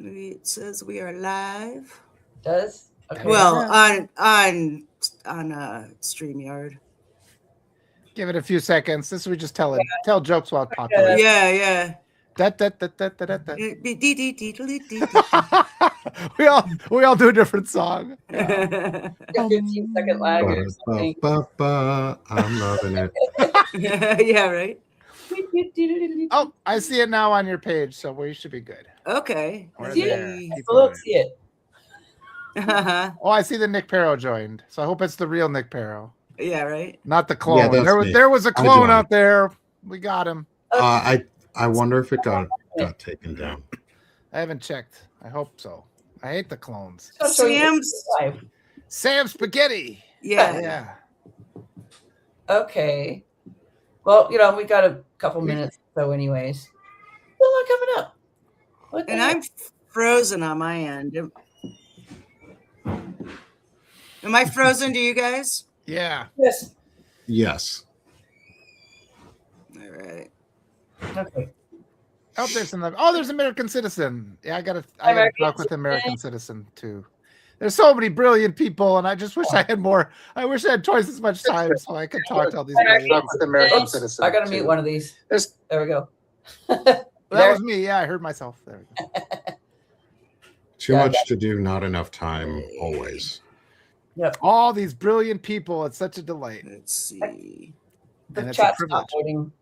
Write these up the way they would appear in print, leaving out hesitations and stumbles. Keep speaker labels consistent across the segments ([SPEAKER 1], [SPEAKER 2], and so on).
[SPEAKER 1] It says we are live.
[SPEAKER 2] Does? Okay.
[SPEAKER 1] Well, on StreamYard.
[SPEAKER 3] Give it a few seconds. This we just tell jokes while it
[SPEAKER 2] Yeah.
[SPEAKER 3] populates.
[SPEAKER 1] Yeah.
[SPEAKER 3] Da, da, da, da, da, da, da.
[SPEAKER 1] Dee-dee-dee-dee-dee-dee-dee.
[SPEAKER 3] we all do a different song.
[SPEAKER 2] A 15-second lag or something.
[SPEAKER 4] I'm loving it.
[SPEAKER 1] Yeah, right.
[SPEAKER 3] Oh, I see it now on your page, so we should be good.
[SPEAKER 1] Okay.
[SPEAKER 3] We're
[SPEAKER 2] See
[SPEAKER 3] there.
[SPEAKER 2] it?
[SPEAKER 3] Keep
[SPEAKER 2] So look,
[SPEAKER 3] going.
[SPEAKER 2] see it.
[SPEAKER 3] Oh, I see the Nick Perro joined. So I hope it's the real Nick Perro,
[SPEAKER 1] Yeah, right.
[SPEAKER 3] not the clone.
[SPEAKER 4] that's
[SPEAKER 3] there was
[SPEAKER 4] me.
[SPEAKER 3] there was a
[SPEAKER 4] I
[SPEAKER 3] clone
[SPEAKER 4] joined.
[SPEAKER 3] out there. We got him.
[SPEAKER 4] I wonder if it got taken down.
[SPEAKER 3] I haven't checked. I hope so. I hate the clones.
[SPEAKER 2] I'll show you
[SPEAKER 1] Sam's.
[SPEAKER 2] live.
[SPEAKER 3] Sam Spaghetti.
[SPEAKER 1] Yeah.
[SPEAKER 3] Yeah.
[SPEAKER 2] Okay. Well, we got a couple minutes so anyways. Still not coming up. What the
[SPEAKER 1] And
[SPEAKER 2] heck?
[SPEAKER 1] I'm frozen on my end. Am I frozen to you guys?
[SPEAKER 3] Yeah.
[SPEAKER 2] Yes.
[SPEAKER 4] Yes.
[SPEAKER 1] All right.
[SPEAKER 2] Okay.
[SPEAKER 3] Oh, there's American Citizen. Yeah, I gotta talk with American Citizen too. There's so many brilliant people, and I just wish I had more. I wish I had twice as much time so I could talk to all these brilliant with American
[SPEAKER 2] Oops,
[SPEAKER 3] Citizen.
[SPEAKER 2] I gotta
[SPEAKER 3] too.
[SPEAKER 2] mute one of these. There we go.
[SPEAKER 3] That was me. Yeah, I heard myself. There we go.
[SPEAKER 4] Too much to do, not enough time, always.
[SPEAKER 2] Yep.
[SPEAKER 3] All these brilliant people. It's such a delight.
[SPEAKER 1] Let's see.
[SPEAKER 2] The
[SPEAKER 3] And it's a
[SPEAKER 2] chat's
[SPEAKER 3] privilege.
[SPEAKER 2] not voting.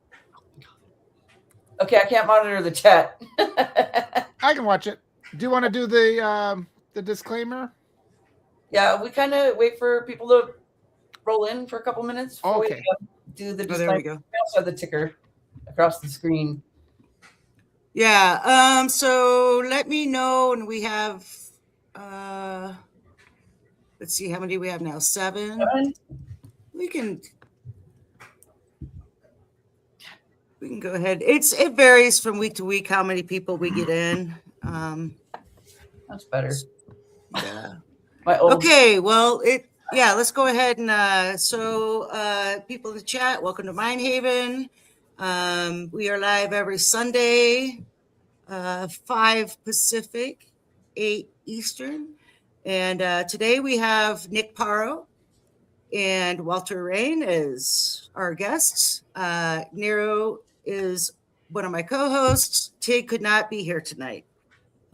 [SPEAKER 2] Okay, I can't monitor the chat.
[SPEAKER 3] I can watch it. Do you want to do the disclaimer?
[SPEAKER 2] Yeah, we kind of wait for people to roll in for a couple minutes before
[SPEAKER 3] Okay.
[SPEAKER 2] we do the
[SPEAKER 1] Oh, there we
[SPEAKER 2] disclaimer.
[SPEAKER 1] go.
[SPEAKER 2] We also have the ticker across the screen.
[SPEAKER 1] Yeah. So let me know, and we have. Let's see, how many do we have now? 7. We can go ahead. It varies from week to week how many people we get in.
[SPEAKER 2] That's better.
[SPEAKER 1] Yeah.
[SPEAKER 2] My old
[SPEAKER 1] Okay. Well, let's go ahead and people in the chat, welcome to Mindhaven. We are live every Sunday, 5 Pacific, 8 Eastern. And today we have Nick Paro and Walter Rain as our guests. Nero is one of my co-hosts. Tig could not be here tonight.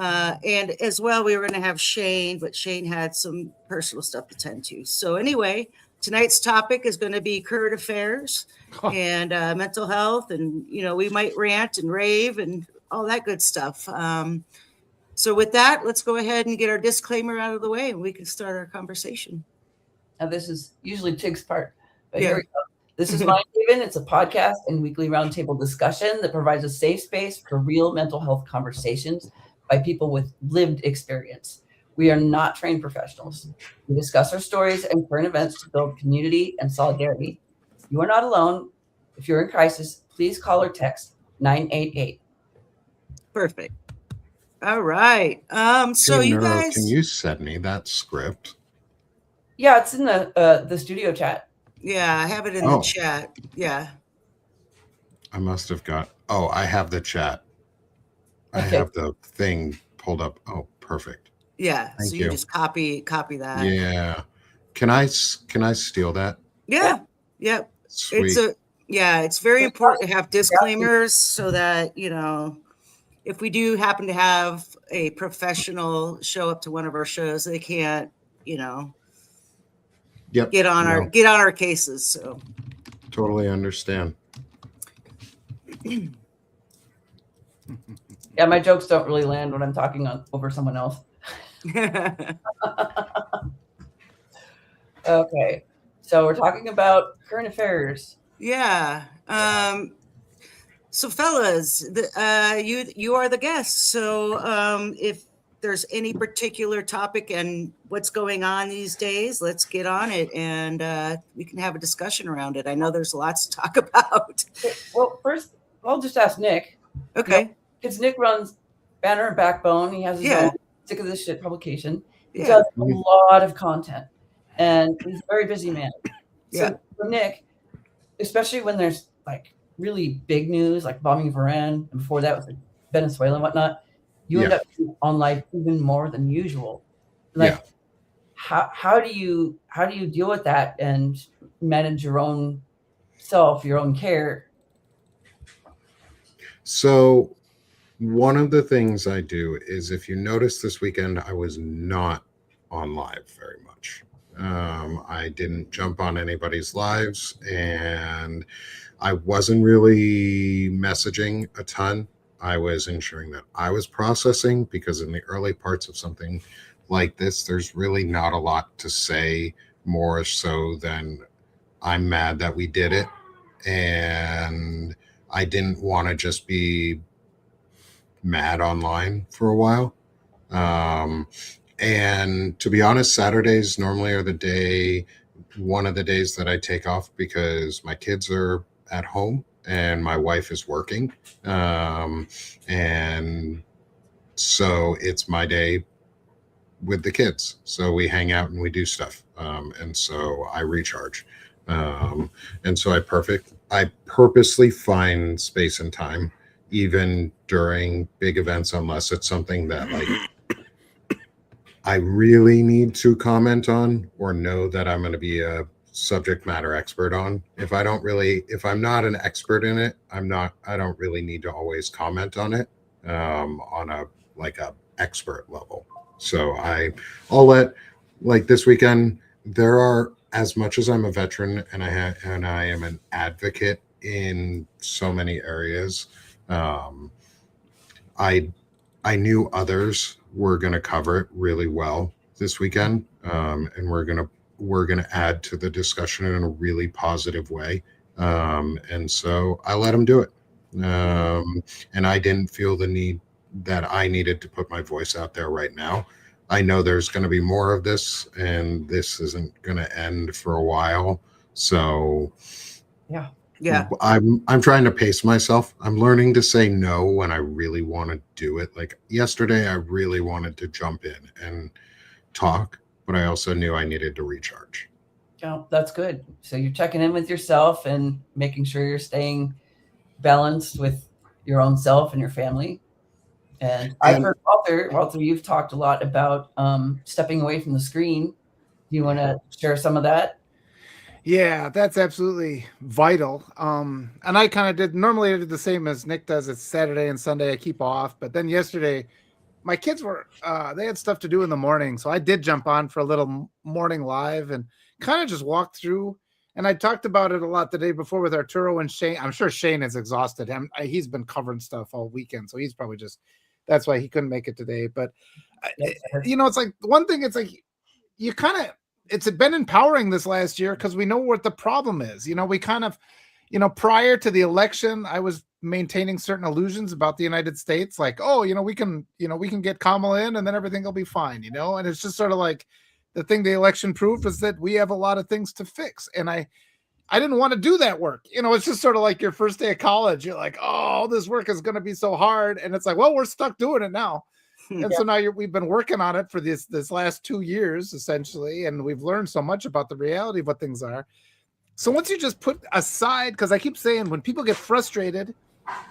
[SPEAKER 1] And as well, we were going to have Shane, but Shane had some personal stuff to tend to. So anyway, tonight's topic is going to be current affairs and mental health. And, we might rant and rave and all that good stuff. So with that, let's go ahead and get our disclaimer out of the way and we can start our conversation.
[SPEAKER 2] Now, this is usually Tig's part, but
[SPEAKER 1] Yeah.
[SPEAKER 2] here we go. This is Mindhaven. It's a podcast and weekly roundtable discussion that provides a safe space for real mental health conversations by people with lived experience. We are not trained professionals. We discuss our stories and current events to build community and solidarity. You are not alone. If you're in crisis, please call or text 988.
[SPEAKER 1] Perfect. All right. So
[SPEAKER 4] Hey,
[SPEAKER 1] you
[SPEAKER 4] Neuro,
[SPEAKER 1] guys,
[SPEAKER 4] can you send me that script?
[SPEAKER 2] Yeah, it's in the studio chat.
[SPEAKER 1] yeah, I have it in the chat. Yeah.
[SPEAKER 4] I must have got. Oh, I have the chat. I
[SPEAKER 2] Okay.
[SPEAKER 4] have the thing pulled up. Oh, perfect.
[SPEAKER 1] Yeah.
[SPEAKER 4] Thank
[SPEAKER 1] So you
[SPEAKER 4] you.
[SPEAKER 1] just copy that.
[SPEAKER 4] Yeah. Can I steal that?
[SPEAKER 1] Yeah. Yep.
[SPEAKER 4] Sweet.
[SPEAKER 1] It's very important to have disclaimers so that, if we do happen to have a professional show up to one of our shows, they can't,
[SPEAKER 4] Yep.
[SPEAKER 1] get on our cases. So
[SPEAKER 4] Totally understand.
[SPEAKER 2] Yeah, my jokes don't really land when I'm talking over someone else. Okay, so we're talking about current affairs.
[SPEAKER 1] Yeah. So fellas, you are the guests. So if there's any particular topic and what's going on these days, let's get on it and we can have a discussion around it. I know there's lots to talk about.
[SPEAKER 2] Well, first, I'll just ask Nick.
[SPEAKER 1] Okay.
[SPEAKER 2] Because Nick runs Banner and Backbone. He has his
[SPEAKER 1] Yeah.
[SPEAKER 2] own Sick of This Shit publication. He
[SPEAKER 1] Yeah.
[SPEAKER 2] does a lot of content, and he's a very busy man.
[SPEAKER 1] Yeah.
[SPEAKER 2] So for Nick, especially when there's like really big news, like bombing of Iran, and before that was like Venezuela and whatnot, you end up on live even more than usual. Like, how do you deal with that and manage your own self, your own care?
[SPEAKER 4] So one of the things I do is, if you notice this weekend, I was not on live very much. I didn't jump on anybody's lives, and I wasn't really messaging a ton. I was ensuring that I was processing, because in the early parts of something like this, there's really not a lot to say more so than I'm mad that we did it. And I didn't want to just be mad online for a while. And to be honest, Saturdays normally are one of the days that I take off, because my kids are at home and my wife is working. And so it's my day with the kids. So we hang out and we do stuff. And so I recharge. And so I purposely find space and time, even during big events, unless it's something that like I really need to comment on or know that I'm going to be a subject matter expert on. If I'm not an expert in it, I don't really need to always comment on it on a expert level. So I'll let, like this weekend, there are, as much as I'm a veteran and I am an advocate in so many areas, I knew others were going to cover it really well this weekend, and we're going to add to the discussion in a really positive way, and so I let them do it, and I didn't feel the need that I needed to put my voice out there right now. I know there's going to be more of this, and this isn't going to end for a while, so
[SPEAKER 1] Yeah.
[SPEAKER 4] I'm trying to pace myself. I'm learning to say no when I really want to do it. Like yesterday, I really wanted to jump in and talk, but I also knew I needed to recharge.
[SPEAKER 2] Yeah, that's good. So you're checking in with yourself and making sure you're staying balanced with your own self and your family. And I've heard Walter, you've talked a lot about stepping away from the screen. Do you want to share some of that?
[SPEAKER 3] Yeah, that's absolutely vital. And I kind of normally I did the same as Nick does. It's Saturday and Sunday I keep off, but then yesterday my kids were they had stuff to do in the morning, so I did jump on for a little morning live and kind of just walked through. And I talked about it a lot the day before with Arturo and Shane. I'm sure Shane is exhausted. He's been covering stuff all weekend, so he's probably that's why he couldn't make it today. But it's like one thing. It's like you kind of. It's been empowering this last year because we know what the problem is. We kind of, prior to the election, I was maintaining certain illusions about the United States, like, we can get Kamala in and then everything will be fine, and it's just sort of like the thing the election proved was that we have a lot of things to fix. And I didn't want to do that work. It's just sort of like your first day of college. You're like, oh, this work is going to be so hard. And it's like, well, we're stuck doing it now. And so now we've been working on it for this last 2 years, essentially, and we've learned so much about the reality of what things are. So once you just put aside, because I keep saying when people get frustrated,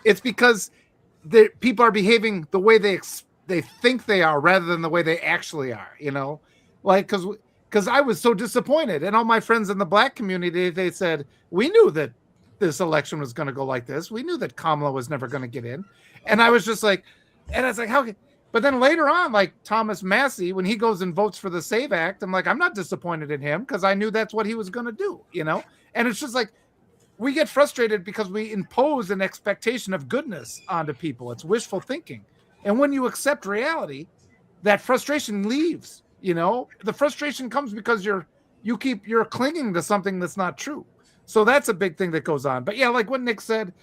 [SPEAKER 3] it's because people are behaving the way they think they are rather than the way they actually are, like because I was so disappointed. And all my friends in the Black community, they said, we knew that this election was going to go like this. We knew that Kamala was never going to get in. And I was just like, how can... But then later on, like Thomas Massey, when he goes and votes for the SAVE Act, I'm like, I'm not disappointed in him because I knew that's what he was going to do, And it's just like we get frustrated because we impose an expectation of goodness onto people. It's wishful thinking. And when you accept reality, that frustration leaves, The frustration comes because you're clinging to something that's not true. So that's a big thing that goes on. But yeah, like what Nick said,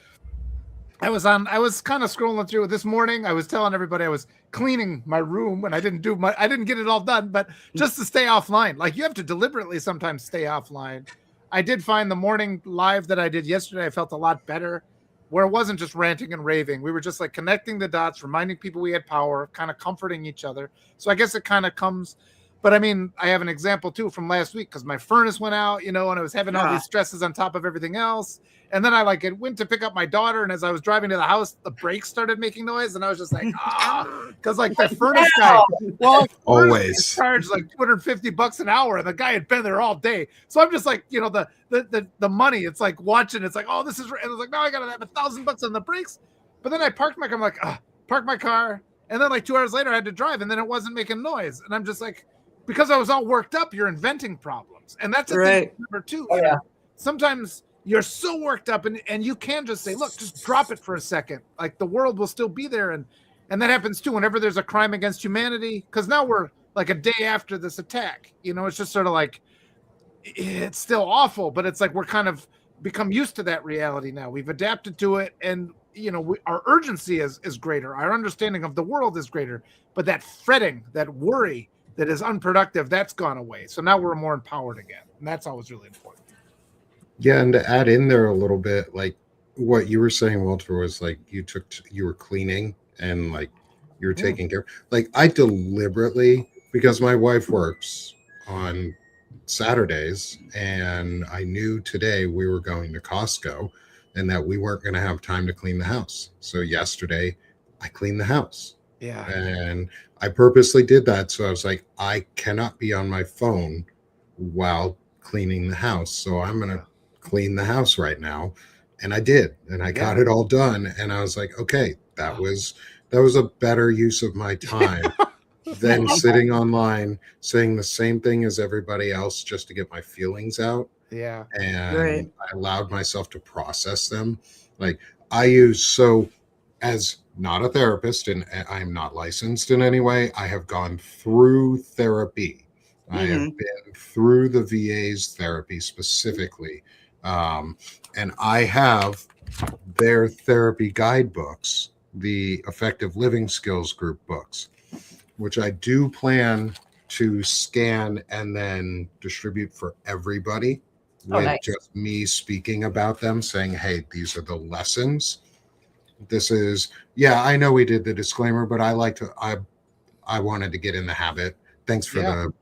[SPEAKER 3] I was kind of scrolling through this morning. I was telling everybody I was cleaning my room and I didn't get it all done, but just to stay offline. Like you have to deliberately sometimes stay offline. I did find the morning live that I did yesterday, I felt a lot better, where it wasn't just ranting and raving. We were just like connecting the dots, reminding people we had power, kind of comforting each other. So I guess it kind of comes But I mean, I have an example too from last week because my furnace went out, and I was having all these stresses on top of everything else. And then I went to pick up my daughter, and as I was driving to the house, the brakes started making noise, and I was just like, because the furnace guy,
[SPEAKER 4] always
[SPEAKER 3] charged like $250 an hour, and the guy had been there all day. So I'm just like, the money, it's like watching, it's like, oh, this is, and I was like, no, I gotta have $1,000 on the brakes. But then I parked my car, I'm like, park my car, and then like 2 hours later I had to drive, and then it wasn't making noise, and I'm just like, because I was all worked up, you're inventing problems, and that's a thing number two.
[SPEAKER 2] Oh, yeah.
[SPEAKER 3] Sometimes you're so worked up, and you can just say, look, just drop it for a second. Like the world will still be there, and that happens too whenever there's a crime against humanity. Because now we're like a day after this attack. It's just sort of like it's still awful, but it's like we're kind of become used to that reality now. We've adapted to it, and our urgency is greater. Our understanding of the world is greater, but that fretting, that worry that is unproductive, that's gone away. So now we're more empowered again, and that's always really important.
[SPEAKER 4] Yeah, and to add in there a little bit, like what you were saying, Walter, was like you were cleaning and like you were taking care. Like I deliberately, because my wife works on Saturdays, and I knew today we were going to Costco and that we weren't going to have time to clean the house. So yesterday I cleaned the house.
[SPEAKER 3] Yeah.
[SPEAKER 4] And I purposely did that. So I was like, I cannot be on my phone while cleaning the house. So I'm going to clean the house right now. And I did. And I got it all done. And I was like, okay, that was a better use of my time than sitting online saying the same thing as everybody else just to get my feelings out.
[SPEAKER 3] Yeah.
[SPEAKER 4] And I allowed myself to process them. Like as not a therapist, and I'm not licensed in any way, I have gone through therapy. I have been through the VA's therapy specifically. And I have their therapy guidebooks, the Effective Living Skills Group books, which I do plan to scan and then distribute for everybody with just me speaking about them, saying, hey, these are the lessons. This is, I know we did the disclaimer, but I wanted to get in the habit. Thanks for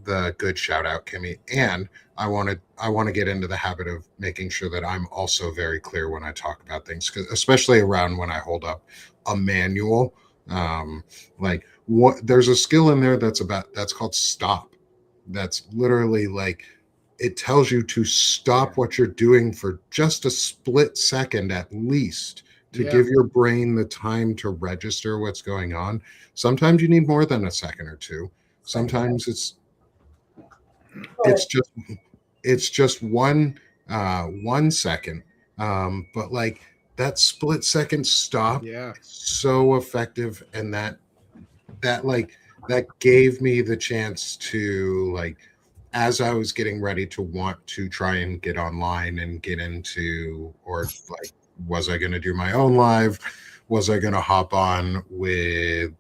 [SPEAKER 4] the good shout out, Kimmy. And I want to get into the habit of making sure that I'm also very clear when I talk about things, because especially around when I hold up a manual, there's a skill in there that's called stop. That's literally like, it tells you to stop what you're doing for just a split second at least, to give your brain the time to register what's going on. Sometimes you need more than a second or two. Sometimes it's just one second. But like that split second stop, so effective. And that gave me the chance to, like, as I was getting ready to want to try and get online and get into, or like, was I going to do my own live? Was I going to hop on with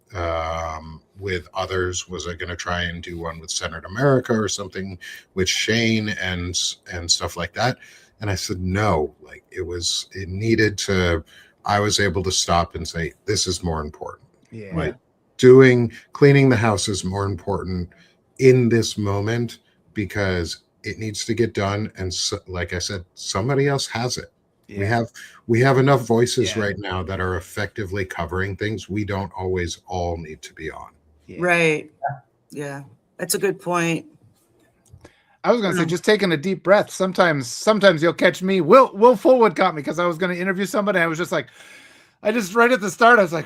[SPEAKER 4] others? Was I going to try and do one with Centered America or something with Shane and stuff like that? And I said, no, like it needed to, I was able to stop and say, this is more important.
[SPEAKER 3] Yeah.
[SPEAKER 4] Like cleaning the house is more important in this moment because it needs to get done. And so, like I said, somebody else has it. Yeah. We have enough voices right now that are effectively covering things. We don't always all need to be on.
[SPEAKER 1] Yeah. Right. Yeah. That's a good point.
[SPEAKER 3] I was going to say, just taking a deep breath. Sometimes you'll catch me. Will Fullwood caught me because I was going to interview somebody. I was just like, right at the start, I was like,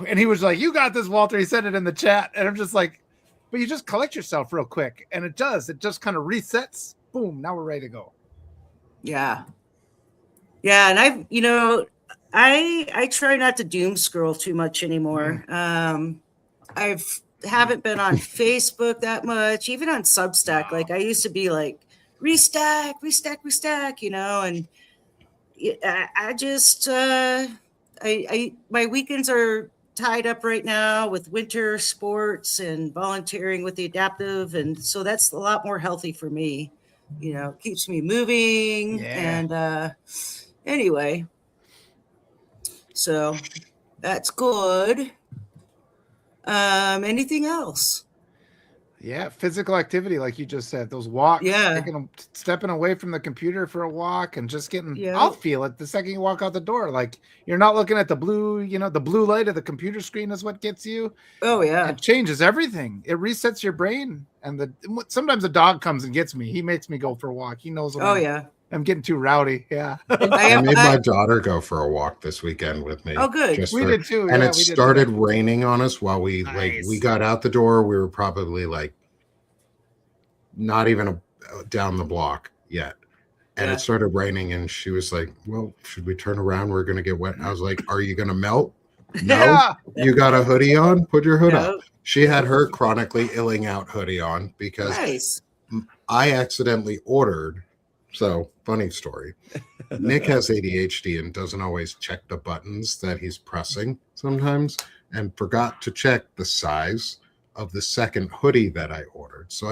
[SPEAKER 3] and he was like, you got this, Walter. He said it in the chat. And I'm just like, but you just collect yourself real quick. And it just kind of resets. Boom. Now we're ready to go.
[SPEAKER 1] Yeah. Yeah. And I try not to doom scroll too much anymore. Haven't been on Facebook that much, even on Substack. Wow. Like I used to be like, restack, and I just, my weekends are tied up right now with winter sports and volunteering with the Adaptive. And so that's a lot more healthy for me, keeps me moving. Yeah. And anyway, so that's good. Anything else?
[SPEAKER 3] Yeah, physical activity, like you just said, those walks,
[SPEAKER 1] Yeah.
[SPEAKER 3] Stepping away from the computer for a walk and just getting,
[SPEAKER 1] Yeah.
[SPEAKER 3] I'll feel it the second you walk out the door. Like you're not looking at the blue, the blue light of the computer screen is what gets you.
[SPEAKER 1] Oh yeah.
[SPEAKER 3] It changes everything. It resets your brain. And sometimes a dog comes and gets me. He makes me go for a walk. He knows when I'm getting too rowdy. Yeah.
[SPEAKER 4] I made my daughter go for a walk this weekend with me.
[SPEAKER 1] Oh, good.
[SPEAKER 3] We did too.
[SPEAKER 4] And
[SPEAKER 3] yeah,
[SPEAKER 4] it started raining on us while we we got out the door. We were probably like not even down the block yet. And it started raining and she was like, well, should we turn around? We're going to get wet. I was like, are you going to melt? No.
[SPEAKER 3] Yeah.
[SPEAKER 4] You got a hoodie on? Put your hood up. She had her chronically illing out hoodie on because I accidentally ordered. So, funny story. Nick has ADHD and doesn't always check the buttons that he's pressing sometimes, and forgot to check the size of the second hoodie that I ordered. So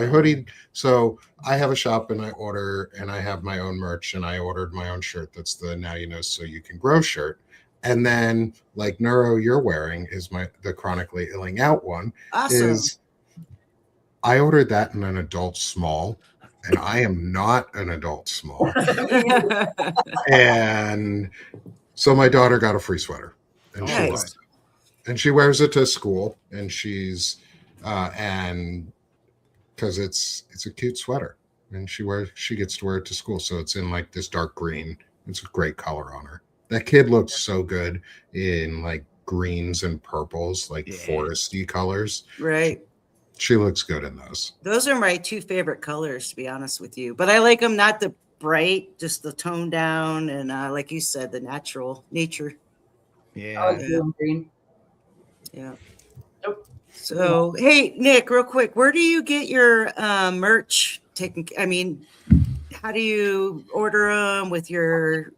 [SPEAKER 4] I have a shop and I order, and I have my own merch, and I ordered my own shirt. That's the Now You Know So You Can Grow shirt. And then, like Neuro, you're wearing is the chronically illing out one.
[SPEAKER 1] Awesome.
[SPEAKER 4] I ordered that in an adult small. And I am not an adult small. And so my daughter got a free sweater. And she wears it to school. And she's and because it's a cute sweater. And she gets to wear it to school. So it's in like this dark green. It's a great color on her. That kid looks so good in like greens and purples, like foresty colors.
[SPEAKER 1] Right.
[SPEAKER 4] She looks good in those.
[SPEAKER 1] Those are my two favorite colors, to be honest with you. But I like them not the bright, just the tone down, and like you said, the natural nature.
[SPEAKER 2] Yeah. I like blue and green.
[SPEAKER 1] Yeah. Nope. So, hey, Nick, real quick, where do you get your merch taken? I mean, how do you order them with your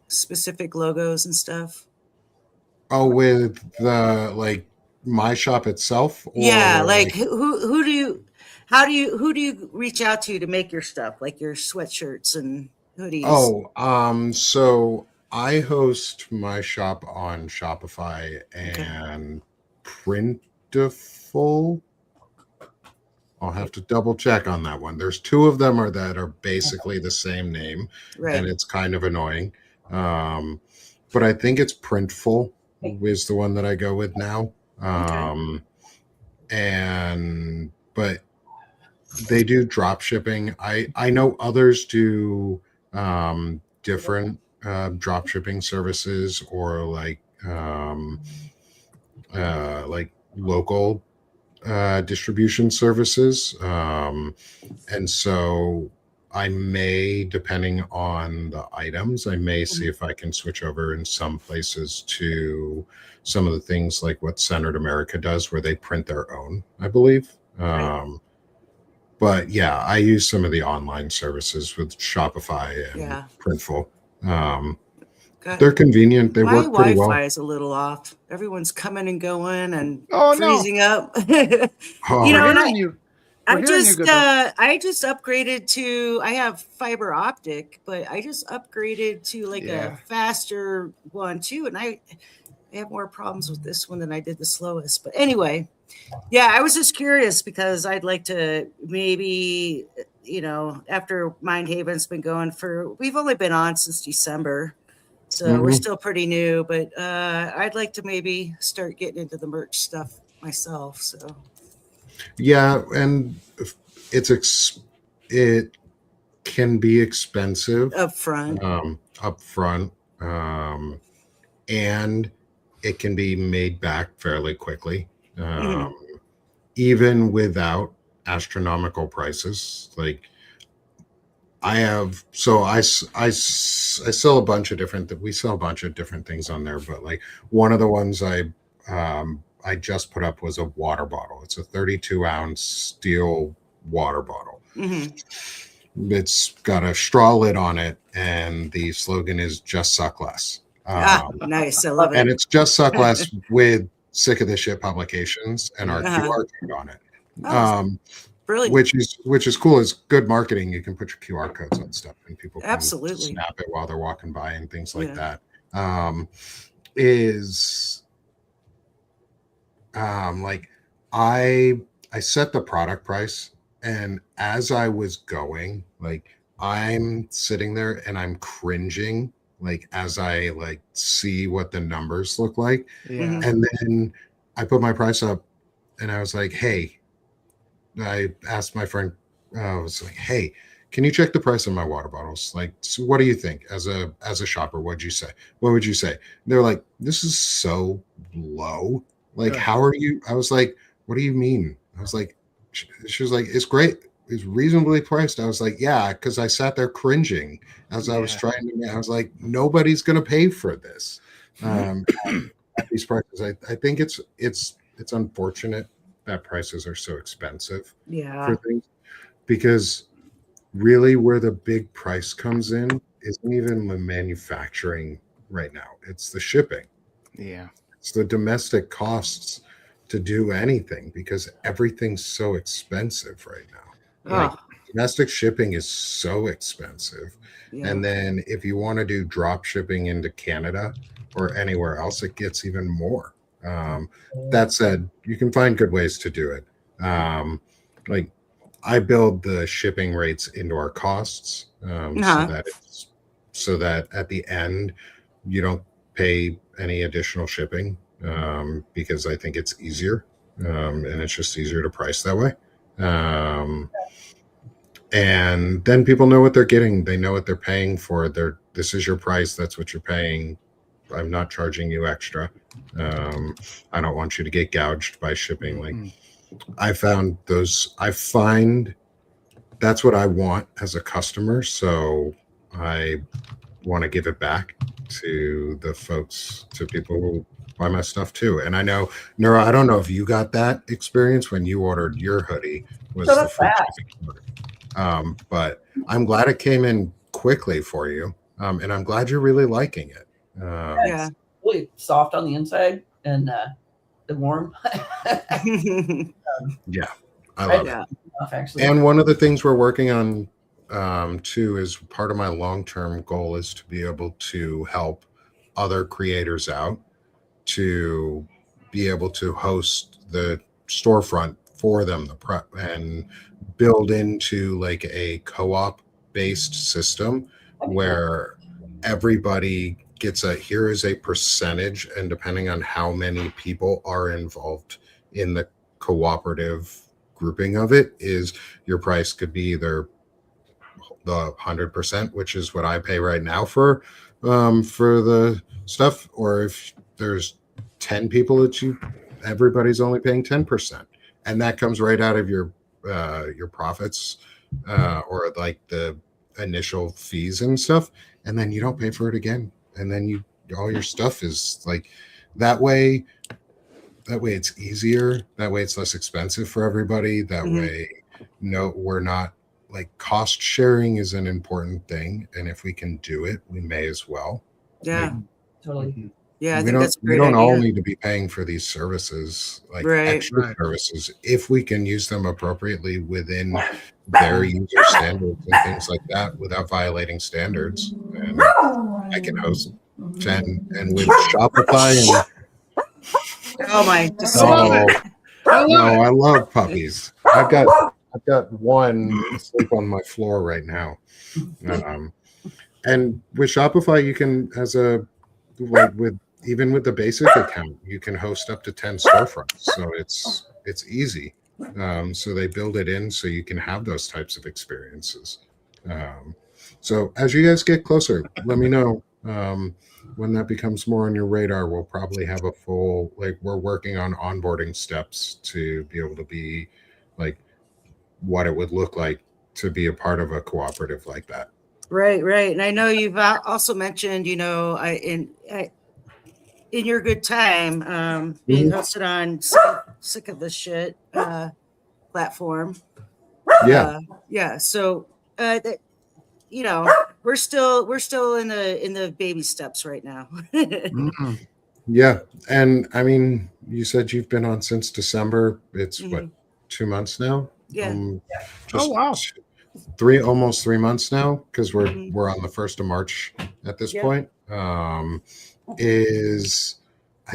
[SPEAKER 1] specific logos and stuff?
[SPEAKER 4] Oh, with the my shop itself?
[SPEAKER 1] Or who do you reach out to make your stuff, like your sweatshirts and hoodies?
[SPEAKER 4] So I host my shop on Shopify and Printful. I'll have to double check on that one. There's two of them that are basically the same name, and it's kind of annoying. But I think it's Printful is the one that I go with now. But they do drop shipping. I know others do different drop shipping services or like local distribution services. And so I may, depending on the items, I may see if I can switch over in some places to some of the things like what Centered America does, where they print their own, I believe. But yeah, I use some of the online services with Shopify and Printful. They're convenient. They work pretty well.
[SPEAKER 1] My Wi-Fi is a little off. Everyone's coming and going and freezing up. I just upgraded to, I have fiber optic, but I just upgraded to a faster one too. And I have more problems with this one than I did the slowest. But anyway, I was just curious because I'd like to maybe, after Mind Haven's been going we've only been on since December. So we're still pretty new, but I'd like to maybe start getting into the merch stuff myself. So.
[SPEAKER 4] Yeah, and it can be expensive
[SPEAKER 1] upfront,
[SPEAKER 4] and it can be made back fairly quickly, even without astronomical prices. Like I sell a bunch of different things on there, but like one of the ones I just put up was a water bottle. It's a 32-ounce steel water bottle. It's got a straw lid on it, and the slogan is "Just Suck Less."
[SPEAKER 1] Nice, I love it.
[SPEAKER 4] And it's "Just Suck Less" with Sick of the Shit publications and our QR code on it.
[SPEAKER 1] Brilliant.
[SPEAKER 4] Which is cool. It's good marketing. You can put your QR codes on stuff, and people can snap it while they're walking by and things like that. I set the product price, and as I was going, like I'm sitting there and I'm cringing, like as I like see what the numbers look like.
[SPEAKER 3] Yeah.
[SPEAKER 4] And then I put my price up and I was like, hey, I asked my friend, I was like, hey, can you check the price of my water bottles? Like, so what do you think as a shopper? What'd you say? What would you say? They're like, this is so low. Like, how are you? I was like, what do you mean? I was like, she was like, it's great. It's reasonably priced. I was like, yeah, because I sat there cringing as I was trying to. I was like, nobody's going to pay for this at these prices. I think it's unfortunate that prices are so expensive for things, because really where the big price comes in isn't even the manufacturing right now. It's the shipping.
[SPEAKER 3] Yeah.
[SPEAKER 4] It's the domestic costs to do anything, because everything's so expensive right now. Like domestic shipping is so expensive. And then if you want to do drop shipping into Canada or anywhere else, it gets even more. That said, you can find good ways to do it. Like I build the shipping rates into our costs, so that at the end you don't pay any additional shipping, because I think it's easier, and it's just easier to price that way. And then people know what they're getting. They know what they're paying for. This is your price. That's what you're paying. I'm not charging you extra. I don't want you to get gouged by shipping. Like I find that's what I want as a customer. So I want to give it back to the folks, to people who buy my stuff too. And I know, Nora, I don't know if you got that experience when you ordered your hoodie. Was the free shipping. But I'm glad it came in quickly for you. And I'm glad you're really liking it.
[SPEAKER 2] It's really soft on the inside and warm.
[SPEAKER 4] Yeah, I love it.
[SPEAKER 2] Actually.
[SPEAKER 4] And one of the things we're working on too is part of my long-term goal is to be able to help other creators out to be able to host the storefront for them, the prep, and build into like a co-op based system where everybody gets here is a percentage, and depending on how many people are involved in the cooperative grouping of it, is your price could be either the 100%, which is what I pay right now for the stuff, or if there's 10 people that everybody's only paying 10%, and that comes right out of your profits, or like the initial fees and stuff, and then you don't pay for it again, and then all your stuff is like that way it's easier, that way it's less expensive for everybody, that way we're not, like, cost sharing is an important thing, and if we can do it, we may as well.
[SPEAKER 2] Totally.
[SPEAKER 1] Yeah, I think that's a great
[SPEAKER 4] we don't
[SPEAKER 1] idea.
[SPEAKER 4] all need to be paying for these services, like extra services, if we can use them appropriately within their user standards and things like that without violating standards. And I can host 10, and with Shopify and I love puppies. I've got one asleep on my floor right now. And with Shopify, you can, even with the basic account, you can host up to 10 storefronts. So it's easy. So they build it in so you can have those types of experiences. So as you guys get closer, let me know. When that becomes more on your radar, we'll probably have a full, we're working on onboarding steps to be able to be like what it would look like to be a part of a cooperative like that.
[SPEAKER 1] Right. And I know you've also mentioned, in your good time, being hosted on Sick of This Shit platform. Yeah. So, we're still in the baby steps right now.
[SPEAKER 4] Yeah. And I mean, you said you've been on since December. It's what, 2 months now?
[SPEAKER 1] Yeah.
[SPEAKER 4] Almost 3 months now, because we're on the 1st of March at this point. I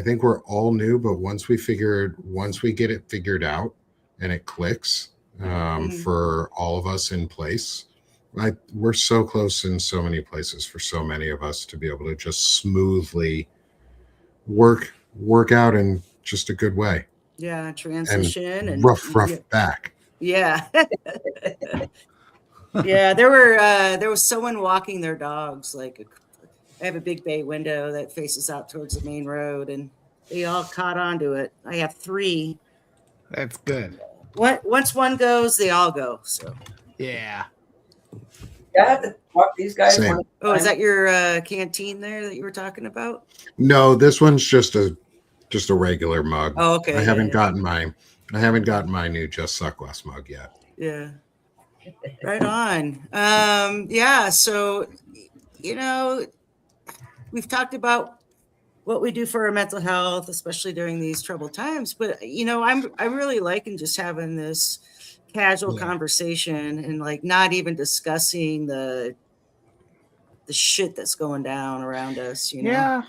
[SPEAKER 4] think we're all new, but once we get it figured out, and it clicks for all of us in place. We're so close in so many places for so many of us to be able to just smoothly work out in just a good way.
[SPEAKER 1] Yeah, transition and
[SPEAKER 4] rough back.
[SPEAKER 1] Yeah. Yeah, there was someone walking their dogs. Like, I have a big bay window that faces out towards the main road, and they all caught onto it. I have 3.
[SPEAKER 3] That's good.
[SPEAKER 1] Once one goes, they all go. So
[SPEAKER 3] Yeah.
[SPEAKER 2] I have to walk these guys.
[SPEAKER 4] Same.
[SPEAKER 1] Oh, is that your canteen there that you were talking about?
[SPEAKER 4] No, this one's just a regular mug.
[SPEAKER 1] Oh, okay.
[SPEAKER 4] I haven't gotten my new Just Suck Less mug yet.
[SPEAKER 1] Yeah. Right on. Yeah, so we've talked about what we do for our mental health, especially during these troubled times, but I'm really liking just having this casual conversation and like not even discussing the shit that's going down around us,
[SPEAKER 3] Yeah.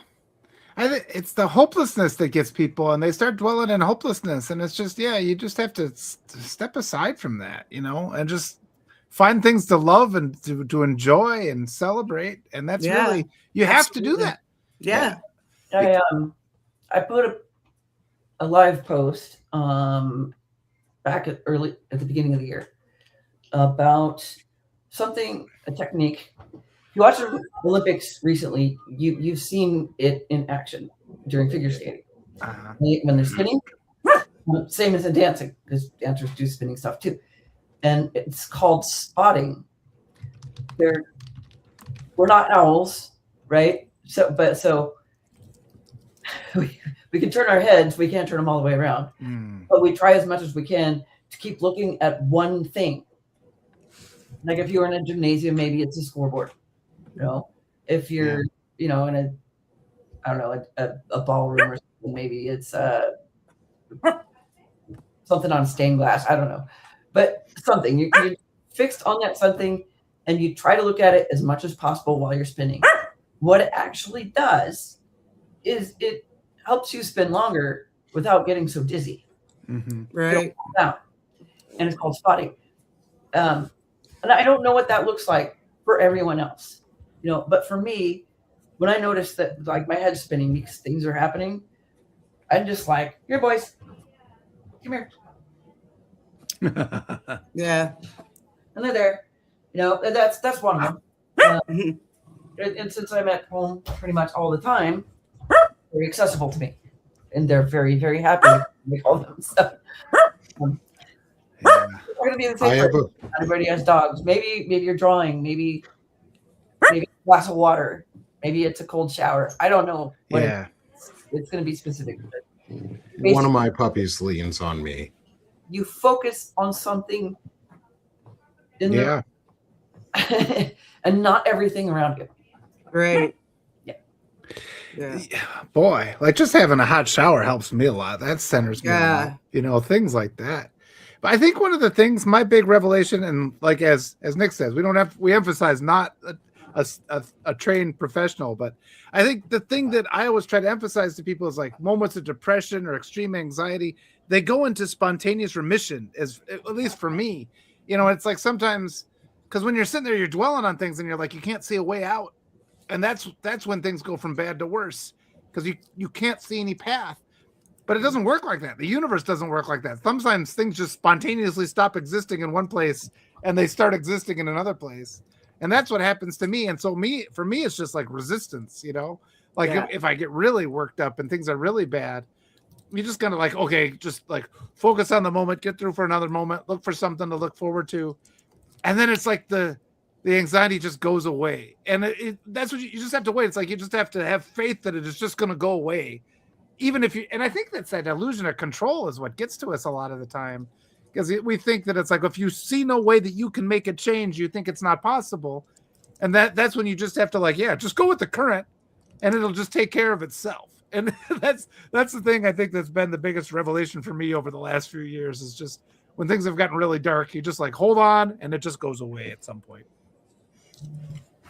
[SPEAKER 3] I think it's the hopelessness that gets people, and they start dwelling in hopelessness, and it's just, you just have to step aside from that, and just find things to love and to enjoy and celebrate. And that's really, you have to do that.
[SPEAKER 1] Yeah.
[SPEAKER 2] I put a live post back at the beginning of the year about a technique. If you watch the Olympics recently, you've seen it in action during figure skating. When they're spinning, same as in dancing, because dancers do spinning stuff too. And it's called spotting. We're not owls, right? So we can turn our heads, we can't turn them all the way around. But we try as much as we can to keep looking at one thing. Like if you're in a gymnasium, maybe it's a scoreboard. If you're, in a ballroom or something, maybe it's something on stained glass. I don't know, but something you're fixed on that something, and you try to look at it as much as possible while you're spinning. What it actually does is it helps you spin longer without getting so dizzy.
[SPEAKER 1] Right.
[SPEAKER 2] And it's called spotting. And I don't know what that looks like for everyone else, but for me, when I notice that like my head's spinning because things are happening, I'm just like, here, boys, come here.
[SPEAKER 1] Yeah.
[SPEAKER 2] And they're there, that's one of them. And since I'm at home pretty much all the time, very accessible to me, and they're very, very happy. We call them so. We're gonna be the same. Everybody has dogs. Maybe you're drawing. Maybe a glass of water. Maybe it's a cold shower. I don't know. It's gonna be specific.
[SPEAKER 4] One of my puppies leans on me.
[SPEAKER 2] You focus on something in and not everything around you.
[SPEAKER 1] Right.
[SPEAKER 3] Yeah. Boy, like just having a hot shower helps me a lot. That centers me. Things like that. But I think one of the things, my big revelation, and like as Nick says, we emphasize not a trained professional, but I think the thing that I always try to emphasize to people is like moments of depression or extreme anxiety, they go into spontaneous remission, at least for me. It's like sometimes, because when you're sitting there, you're dwelling on things and you're like, you can't see a way out. And that's when things go from bad to worse, because you can't see any path. But it doesn't work like that. The universe doesn't work like that. Sometimes things just spontaneously stop existing in one place and they start existing in another place. And that's what happens to me. And so for me, it's just like resistance, like if I get really worked up and things are really bad, you just kind of like, okay, just like focus on the moment, get through for another moment, look for something to look forward to. And then it's like the anxiety just goes away. And that's what you just have to wait. It's like, you just have to have faith that it is just going to go away. Even if and I think that's that illusion of control is what gets to us a lot of the time, because we think that it's like, if you see no way that you can make a change, you think it's not possible. And that's when you just have to just go with the current and it'll just take care of itself. And that's the thing I think that's been the biggest revelation for me over the last few years, is just when things have gotten really dark, you just like hold on and it just goes away at some point.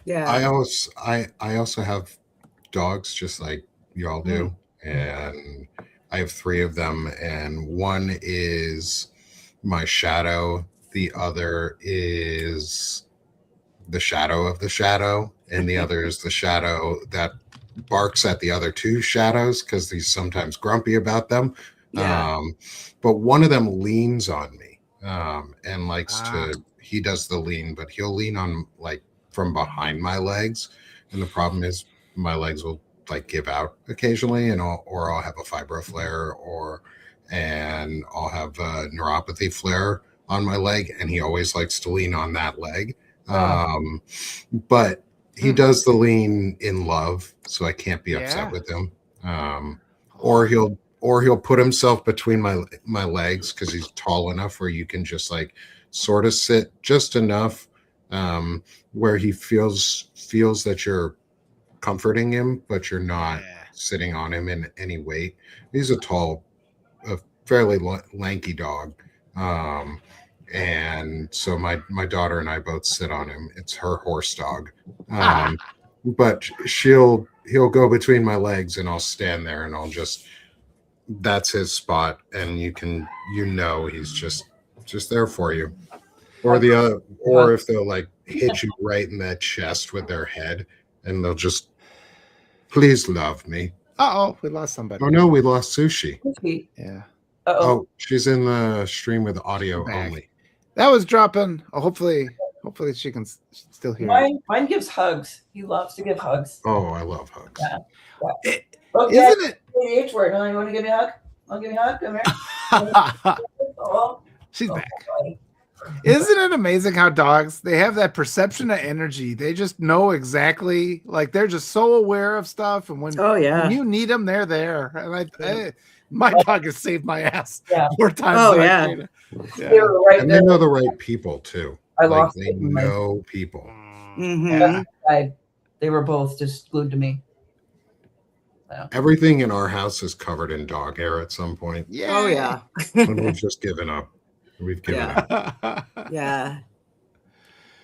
[SPEAKER 1] Yeah.
[SPEAKER 4] I also have dogs just like y'all do. And I have 3 of them, and one is my shadow. The other is the shadow of the shadow, and the other is the shadow that barks at the other two shadows because he's sometimes grumpy about them.
[SPEAKER 1] Yeah.
[SPEAKER 4] But one of them leans on me and likes
[SPEAKER 3] Ah.
[SPEAKER 4] to. He does the lean, but he'll lean on like from behind my legs, and the problem is my legs will like give out occasionally, and I'll have a fibro flare and I'll have a neuropathy flare on my leg, and he always likes to lean on that leg. But he does the lean in love, so I can't be upset with him. Or he'll put himself between my legs because he's tall enough where you can just like sort of sit just enough where he feels that you're comforting him, but you're not sitting on him in any weight. He's a fairly lanky dog. And so my daughter and I both sit on him. It's her horse dog. But he'll go between my legs and I'll stand there and that's his spot. And he's just there for you. Or if they'll like hit you right in that chest with their head and they'll just, please love me.
[SPEAKER 3] We lost somebody.
[SPEAKER 4] Oh no, we lost Sushi.
[SPEAKER 3] Yeah.
[SPEAKER 4] Oh, she's in the stream with audio only.
[SPEAKER 3] That was dropping. Hopefully she can still hear.
[SPEAKER 2] Mine gives hugs. He loves to give hugs.
[SPEAKER 4] Oh, I love hugs.
[SPEAKER 2] Yeah.
[SPEAKER 3] Isn't it?
[SPEAKER 2] The H word. You want to give me a hug? I'll give you a hug. Come here.
[SPEAKER 3] She's back. Isn't it amazing how dogs, they have that perception of energy? They just know exactly, like they're just so aware of stuff. And when you need them, they're there. And my dog has saved my ass more times.
[SPEAKER 2] They were right
[SPEAKER 4] and
[SPEAKER 2] there.
[SPEAKER 4] They know the right people too.
[SPEAKER 2] They
[SPEAKER 4] know people.
[SPEAKER 1] Mm-hmm.
[SPEAKER 2] They were both just glued to me.
[SPEAKER 4] Everything in our house is covered in dog hair at some point.
[SPEAKER 3] Yeah.
[SPEAKER 1] Oh yeah.
[SPEAKER 4] And we've just given up. We've given up.
[SPEAKER 1] Yeah.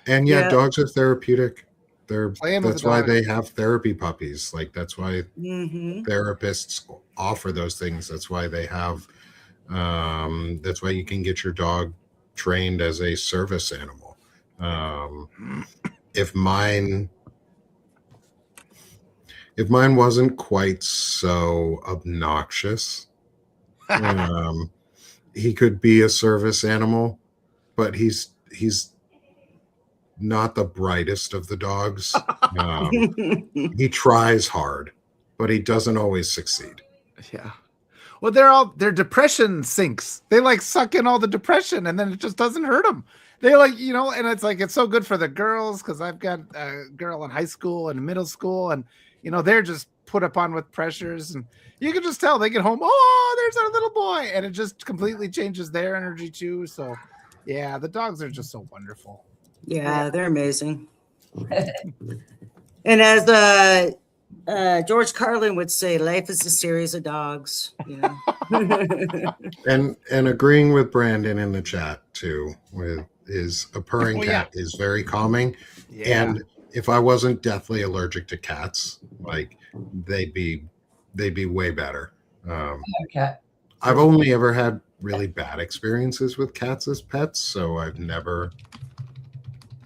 [SPEAKER 4] And dogs are therapeutic.
[SPEAKER 3] That's
[SPEAKER 4] why they have therapy puppies. Like that's why
[SPEAKER 1] Mm-hmm.
[SPEAKER 4] therapists offer those things. That's why they have that's why you can get your dog trained as a service animal. If mine wasn't quite so obnoxious, he could be a service animal, but he's not the brightest of the dogs. He tries hard, but he doesn't always succeed.
[SPEAKER 3] Yeah. Well, their depression sinks. They like suck in all the depression and then it just doesn't hurt them. They like, and it's like, it's so good for the girls because I've got a girl in high school and middle school and, they're just put upon with pressures and you can just tell they get home. Oh, there's our little boy. And it just completely changes their energy too. So yeah, the dogs are just so wonderful.
[SPEAKER 1] Yeah, they're amazing. And as George Carlin would say, life is a series of dogs.
[SPEAKER 4] And agreeing with Brandon in the chat too, is a purring cat is very calming. Yeah. And if I wasn't deathly allergic to cats, like they'd be way better.
[SPEAKER 2] Cat.
[SPEAKER 4] I've only ever had really bad experiences with cats as pets, so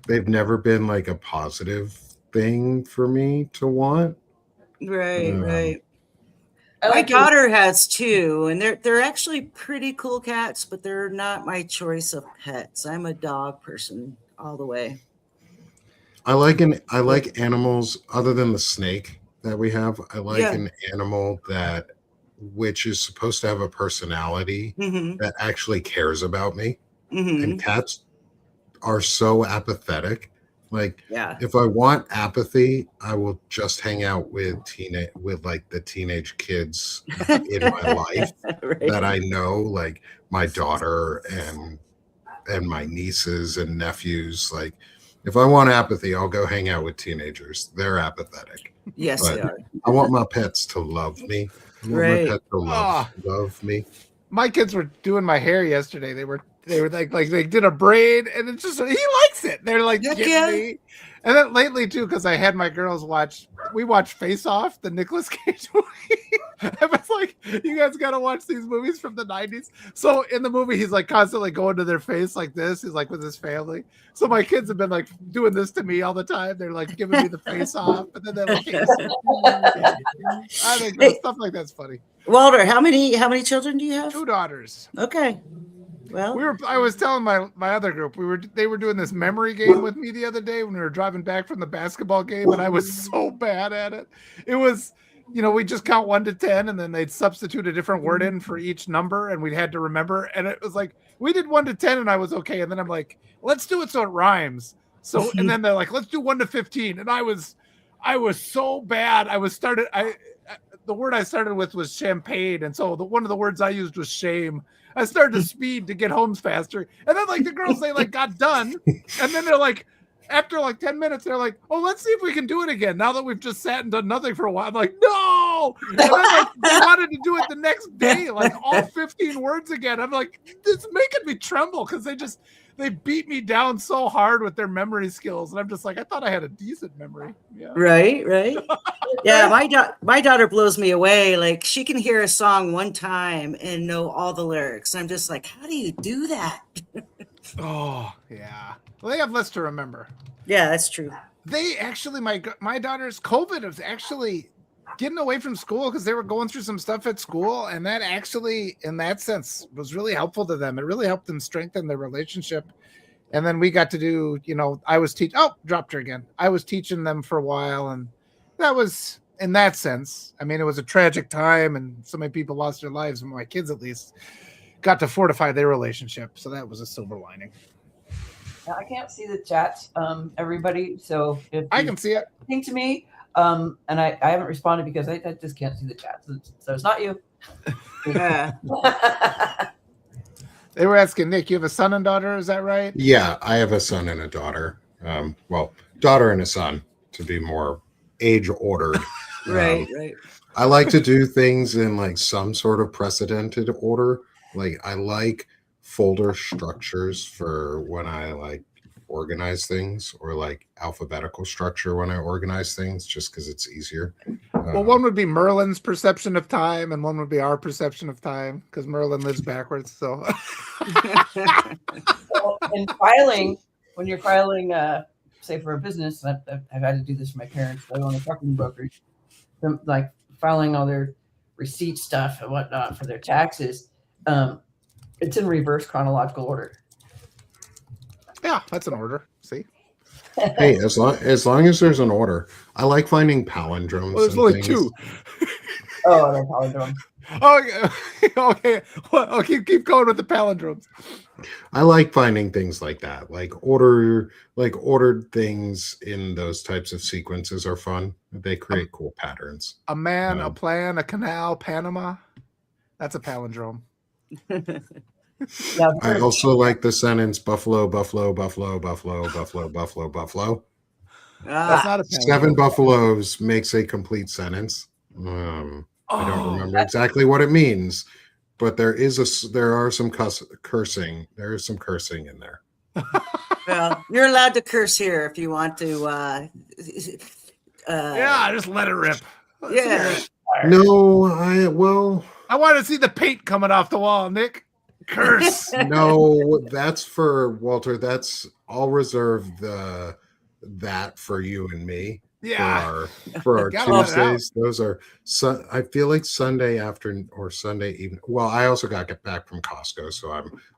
[SPEAKER 4] they've never been like a positive thing for me to want.
[SPEAKER 1] Right. My daughter has two, and they're actually pretty cool cats, but they're not my choice of pets. I'm a dog person all the way.
[SPEAKER 4] I like animals other than the snake that we have. I like an animal which is supposed to have a personality that actually cares about me. Mm-hmm. And cats are so apathetic. Like, if I want apathy, I will just hang out with like the teenage kids in my life that I know, like my daughter and my nieces and nephews. Like, if I want apathy, I'll go hang out with teenagers. They're apathetic.
[SPEAKER 1] Yes, they are.
[SPEAKER 4] I want my pets to love me. I want my pets to love me.
[SPEAKER 3] My kids were doing my hair yesterday. They were like they did a braid and it's just he likes it. They're like getting me. And then lately too, because I had my girls we watched Face Off, the Nicolas Cage movie. I was like, you guys got to watch these movies from the 90s. So in the movie, he's like constantly going to their face like this. He's like with his family. So my kids have been like doing this to me all the time. They're like giving me the face off, and then they're like, I think stuff like that's funny.
[SPEAKER 1] Walter, how many children do you have?
[SPEAKER 3] 2 daughters.
[SPEAKER 1] Okay. Well,
[SPEAKER 3] I was telling my other group, they were doing this memory game with me the other day when we were driving back from the basketball game, and I was so bad at it. It was, we just count 1 to 10, and then they'd substitute a different word in for each number, and we had to remember. And it was like we did 1 to 10, and I was okay. And then I'm like, let's do it so it rhymes. So, and then they're like, let's do 1 to 15, and I was so bad. The word I started with was champagne, and so one of the words I used was shame. I started to speed to get home faster, and then like the girls, they like got done, and then they're like, after like 10 minutes, they're like, "Oh, let's see if we can do it again." Now that we've just sat and done nothing for a while, I'm like, "No!" And then like they wanted to do it the next day, like all 15 words again. I'm like, it's making me tremble because they beat me down so hard with their memory skills, and I'm just like, I thought I had a decent memory. Yeah.
[SPEAKER 1] Right. Yeah, my daughter blows me away. Like she can hear a song one time and know all the lyrics. I'm just like, how do you do that?
[SPEAKER 3] Oh yeah. Well, they have less to remember.
[SPEAKER 1] Yeah, that's true.
[SPEAKER 3] They actually, my daughter's COVID was actually getting away from school because they were going through some stuff at school, and that actually, in that sense, was really helpful to them. It really helped them strengthen their relationship. And then we got to do, I was dropped her again. I was teaching them for a while, and that was, in that sense, I mean, it was a tragic time, and so many people lost their lives, and my kids at least got to fortify their relationship. So that was a silver lining.
[SPEAKER 2] I can't see the chat, everybody. So if
[SPEAKER 3] I can see it.
[SPEAKER 2] Think to me, and I haven't responded because I just can't see the chat. So it's not you.
[SPEAKER 1] Yeah.
[SPEAKER 3] They were asking, Nick, you have a son and daughter, is that right?
[SPEAKER 4] Yeah, I have a son and a daughter. Well, daughter and a son, to be more age ordered.
[SPEAKER 1] Right.
[SPEAKER 4] I like to do things in like some sort of precedented order. Like I like folder structures for when I like organize things, or like alphabetical structure when I organize things, just because it's easier.
[SPEAKER 3] Well, one would be Merlin's perception of time, and one would be our perception of time, because Merlin lives backwards. So,
[SPEAKER 2] in filing, when you're filing, say for a business, I've had to do this for my parents. I own a trucking brokerage. Them, like filing all their receipt stuff and whatnot for their taxes. It's in reverse chronological order.
[SPEAKER 3] yeah, that's an order. See?
[SPEAKER 4] Hey, as long as there's an order. I like finding palindromes.
[SPEAKER 3] Well, there's
[SPEAKER 4] and
[SPEAKER 3] only
[SPEAKER 4] things.
[SPEAKER 3] 2.
[SPEAKER 2] Oh, I palindrome.
[SPEAKER 3] Okay. Well, I'll keep going with the palindromes.
[SPEAKER 4] I like finding things like that. Like ordered things in those types of sequences are fun. They create cool patterns.
[SPEAKER 3] A man, a plan, a canal, Panama. That's a palindrome.
[SPEAKER 2] Yeah,
[SPEAKER 4] I also like the sentence buffalo, buffalo, buffalo, buffalo, buffalo, buffalo, buffalo.
[SPEAKER 3] That's not a palindrome.
[SPEAKER 4] 7 buffaloes makes a complete sentence. I don't remember exactly what it means, but there are some cursing. There is some cursing in there.
[SPEAKER 1] Well, you're allowed to curse here if you want to.
[SPEAKER 3] Yeah, just let it rip.
[SPEAKER 1] Yeah.
[SPEAKER 4] No,
[SPEAKER 3] I want to see the paint coming off the wall, Nick. Curse.
[SPEAKER 4] no, that's for Walter. I'll reserve that for you and me.
[SPEAKER 3] Yeah.
[SPEAKER 4] For our
[SPEAKER 3] Gotta let it out.
[SPEAKER 4] Tuesdays. Those are I feel like Sunday afternoon or Sunday evening. Well, I also got to get back from Costco, so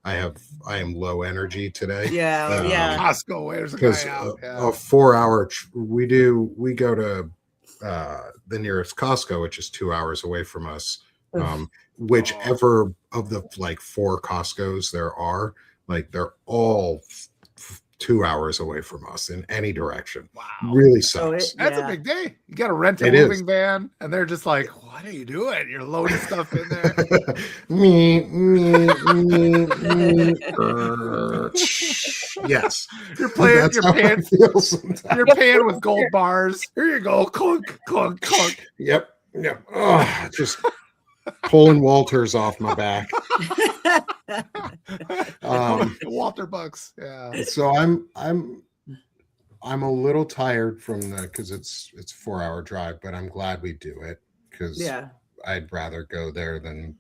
[SPEAKER 4] I am low energy today.
[SPEAKER 1] Yeah.
[SPEAKER 3] Costco, where's the
[SPEAKER 4] Because
[SPEAKER 3] guy out?
[SPEAKER 4] a 4-hour we go to the nearest Costco, which is 2 hours away from us. Whichever of the like 4 Costcos there are, like they're all 2 hours away from us in any direction.
[SPEAKER 3] Wow.
[SPEAKER 4] Really sucks.
[SPEAKER 3] That's a big day. You got to rent a
[SPEAKER 4] It
[SPEAKER 3] moving
[SPEAKER 4] is.
[SPEAKER 3] van, and they're just like, "What are you doing? You're loading stuff in there."
[SPEAKER 4] me. Yes.
[SPEAKER 3] You're playing.
[SPEAKER 4] That's
[SPEAKER 3] You're
[SPEAKER 4] how
[SPEAKER 3] paying.
[SPEAKER 4] I feel sometimes.
[SPEAKER 3] You're paying with gold bars. Here you go. Clunk, clunk, clunk.
[SPEAKER 4] Yep. Oh, just pulling Walters off my back.
[SPEAKER 3] Walter Bucks. Yeah.
[SPEAKER 4] So I'm I'm a little tired from because it's a 4-hour drive, but I'm glad we do it because
[SPEAKER 1] Yeah.
[SPEAKER 4] I'd rather go there than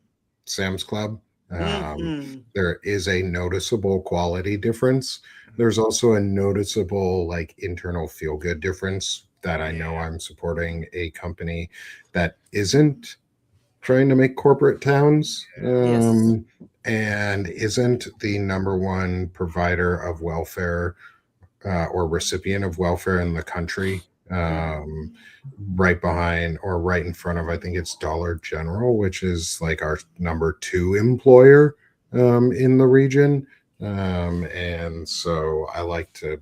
[SPEAKER 4] Sam's Club.
[SPEAKER 1] Mhm.
[SPEAKER 4] There is a noticeable quality difference. There's also a noticeable like internal feel good difference that I know I'm supporting a company that isn't trying to make corporate towns
[SPEAKER 1] Yes.
[SPEAKER 4] and isn't the number one provider of welfare or recipient of welfare in the country. Right behind or right in front of, I think it's Dollar General, which is like our number 2 employer in the region. And so I like to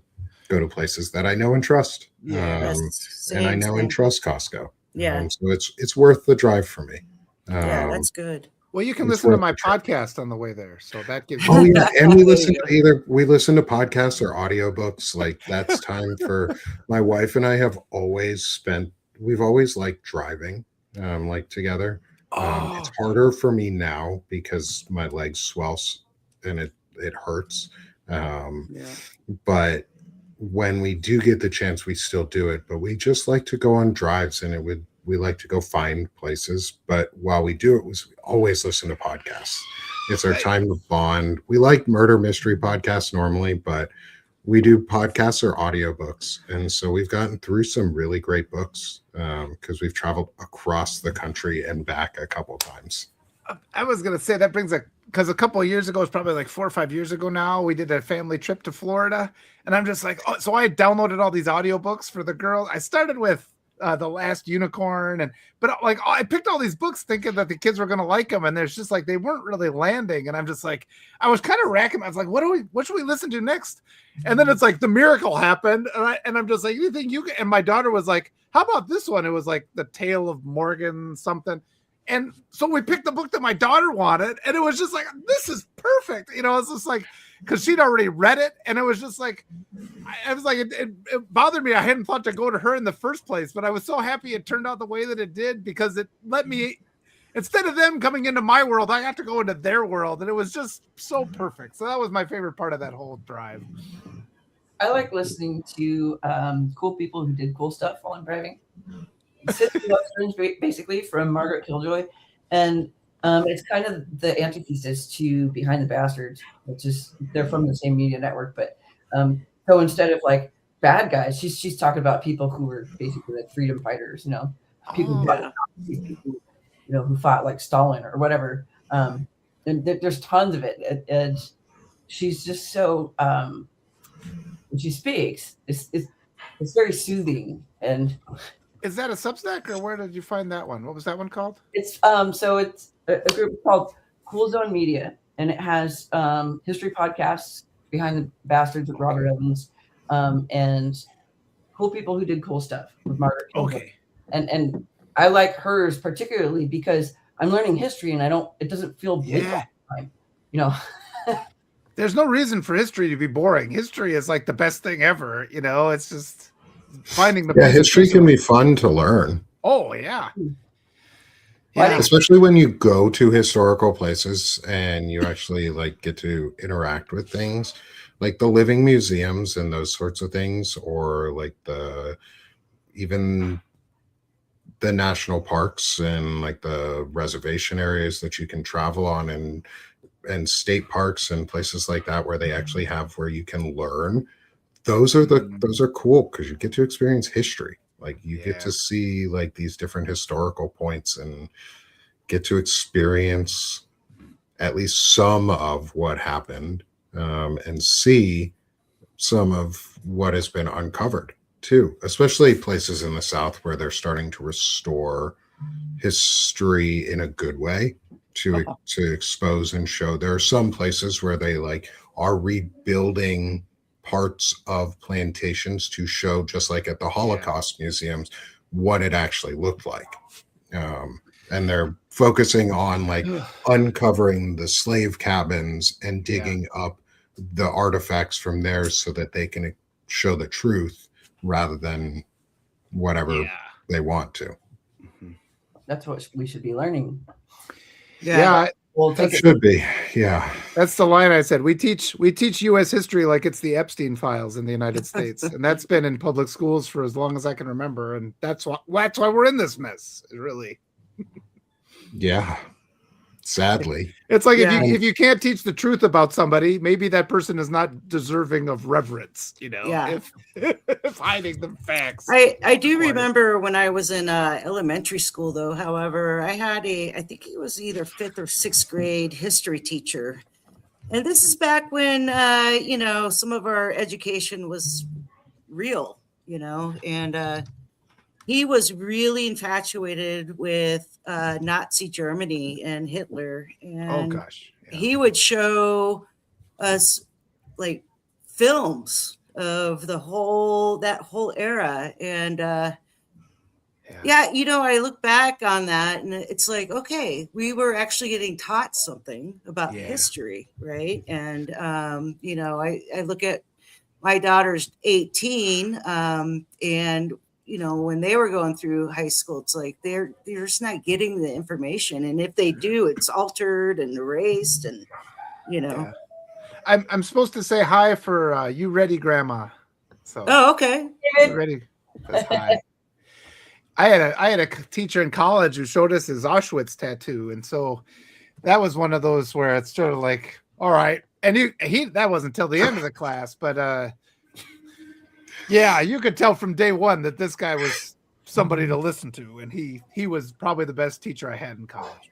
[SPEAKER 4] go to places that I know and trust. And I know and trust Costco.
[SPEAKER 1] Yeah.
[SPEAKER 4] So it's worth the drive for me.
[SPEAKER 1] Yeah, that's good.
[SPEAKER 3] Well, you can
[SPEAKER 4] It's
[SPEAKER 3] listen to
[SPEAKER 4] worth
[SPEAKER 3] my
[SPEAKER 4] the trip.
[SPEAKER 3] podcast on the way there, so that gives.
[SPEAKER 4] Oh yeah, and we
[SPEAKER 1] There
[SPEAKER 4] listen
[SPEAKER 1] you
[SPEAKER 4] to podcasts or audiobooks. Like that's time for my wife and I we've always liked driving like together. It's harder for me now because my legs swells and it hurts.
[SPEAKER 1] Yeah.
[SPEAKER 4] But when we do get the chance, we still do it. But we just like to go on drives, and we like to go find places. But while we do it, we always listen to podcasts. It's our time to bond. We like murder mystery podcasts normally, but we do podcasts or audiobooks. And so we've gotten through some really great books because we've traveled across the country and back a couple times.
[SPEAKER 3] I was going to say that brings because a couple of years ago, it's probably like 4 or 5 years ago now, we did a family trip to Florida. And I'm just like, so I downloaded all these audiobooks for the girls. I started with The Last Unicorn, but like I picked all these books thinking that the kids were going to like them, and there's just like they weren't really landing. And I'm just like, I was kind of racking. I was like, what should we listen to next? And then it's like The Miracle happened, and I'm just like, anything you can. And my daughter was like, how about this one? It was like The Tale of Morgan something. And so we picked the book that my daughter wanted, and it was just like, this is perfect. It's just like, because she'd already read it, and it was just like, I was like, it bothered me. I hadn't thought to go to her in the first place, but I was so happy it turned out the way that it did, because it let me, instead of them coming into my world, I got to go into their world, and it was just so perfect. So that was my favorite part of that whole drive.
[SPEAKER 2] I like listening to cool people who did cool stuff while I'm driving. City Westerns, basically, from Margaret Killjoy, and it's kind of the antithesis to Behind the Bastards, which is they're from the same media network, but so instead of like bad guys, she's talking about people who were basically like freedom fighters, people who fought, who fought like Stalin or whatever, and there's tons of it, and she's just so when she speaks, it's very soothing. And
[SPEAKER 3] is that a Substack, or where did you find that one? What was that one called?
[SPEAKER 2] It's so it's a group called Cool Zone Media, and it has history podcasts, Behind the Bastards with Robert Evans, and cool people who did cool stuff with Margaret Killjoy.
[SPEAKER 3] Okay.
[SPEAKER 2] And I like hers particularly because I'm learning history, and it doesn't feel big all the time.
[SPEAKER 3] There's no reason for history to be boring. History is like the best thing ever. It's just finding the
[SPEAKER 4] history can be fun to learn.
[SPEAKER 3] Oh yeah.
[SPEAKER 4] Especially when you go to historical places and you actually like get to interact with things like the living museums and those sorts of things, or like even the national parks and like the reservation areas that you can travel on, and state parks and places like that where they actually have where you can learn. Those are cool because you get to experience history. Like you get to see like these different historical points and get to experience at least some of what happened, and see some of what has been uncovered too, especially places in the South where they're starting to restore history in a good way to expose and show. There are some places where they like are rebuilding parts of plantations to show, just like at the Holocaust museums, what it actually looked like. And they're focusing on like uncovering the slave cabins and digging up the artifacts from there so that they can show the truth rather than whatever they want to.
[SPEAKER 2] That's what we should be learning.
[SPEAKER 3] Yeah.
[SPEAKER 2] We'll
[SPEAKER 4] that should be.
[SPEAKER 2] But
[SPEAKER 3] That's the line I said. We teach U.S. history like it's the Epstein files in the United States, and that's been in public schools for as long as I can remember. And that's why we're in this mess. Really.
[SPEAKER 4] Yeah. Sadly.
[SPEAKER 3] It's like
[SPEAKER 1] Yeah.
[SPEAKER 3] if you can't teach the truth about somebody, maybe that person is not deserving of reverence.
[SPEAKER 1] Yeah.
[SPEAKER 3] If hiding the facts.
[SPEAKER 1] I do remember when I was in elementary school, though. However, I had I think he was either 5th or 6th grade history teacher, and this is back when some of our education was real, and he was really infatuated with Nazi Germany and Hitler, and
[SPEAKER 3] Oh gosh, yeah.
[SPEAKER 1] he would show us like films of that whole era, and I look back on that and it's like, okay, we were actually getting taught something about history, right? And I look at my daughter's 18, and when they were going through high school, it's like they're just not getting the information, and if they do, it's altered and erased, and
[SPEAKER 3] Yeah. I'm supposed to say hi for you ready, Grandma. So
[SPEAKER 1] okay.
[SPEAKER 3] You ready? That's hi. I had a teacher in college who showed us his Auschwitz tattoo, and so that was one of those where it's sort of like, all right, and he that wasn't until the end of the class, but yeah, you could tell from day one that this guy was somebody to listen to, and he was probably the best teacher I had in college.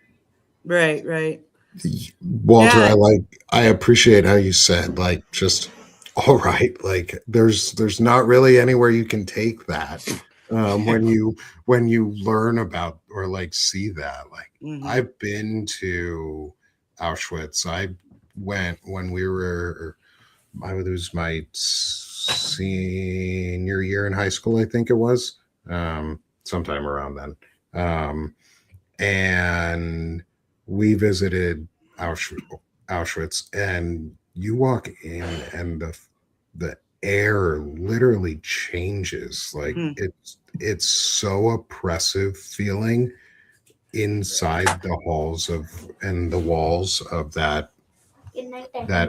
[SPEAKER 1] Right.
[SPEAKER 4] Walter,
[SPEAKER 1] Yeah.
[SPEAKER 4] I appreciate how you said, like, just all right, like there's not really anywhere you can take that when you learn about or like see that. Like, I've been to Auschwitz. I went when I was my senior year in high school, I think it was, sometime around then, and we visited Auschwitz, and you walk in and the air literally changes. Like it's so oppressive feeling inside the halls and the walls of that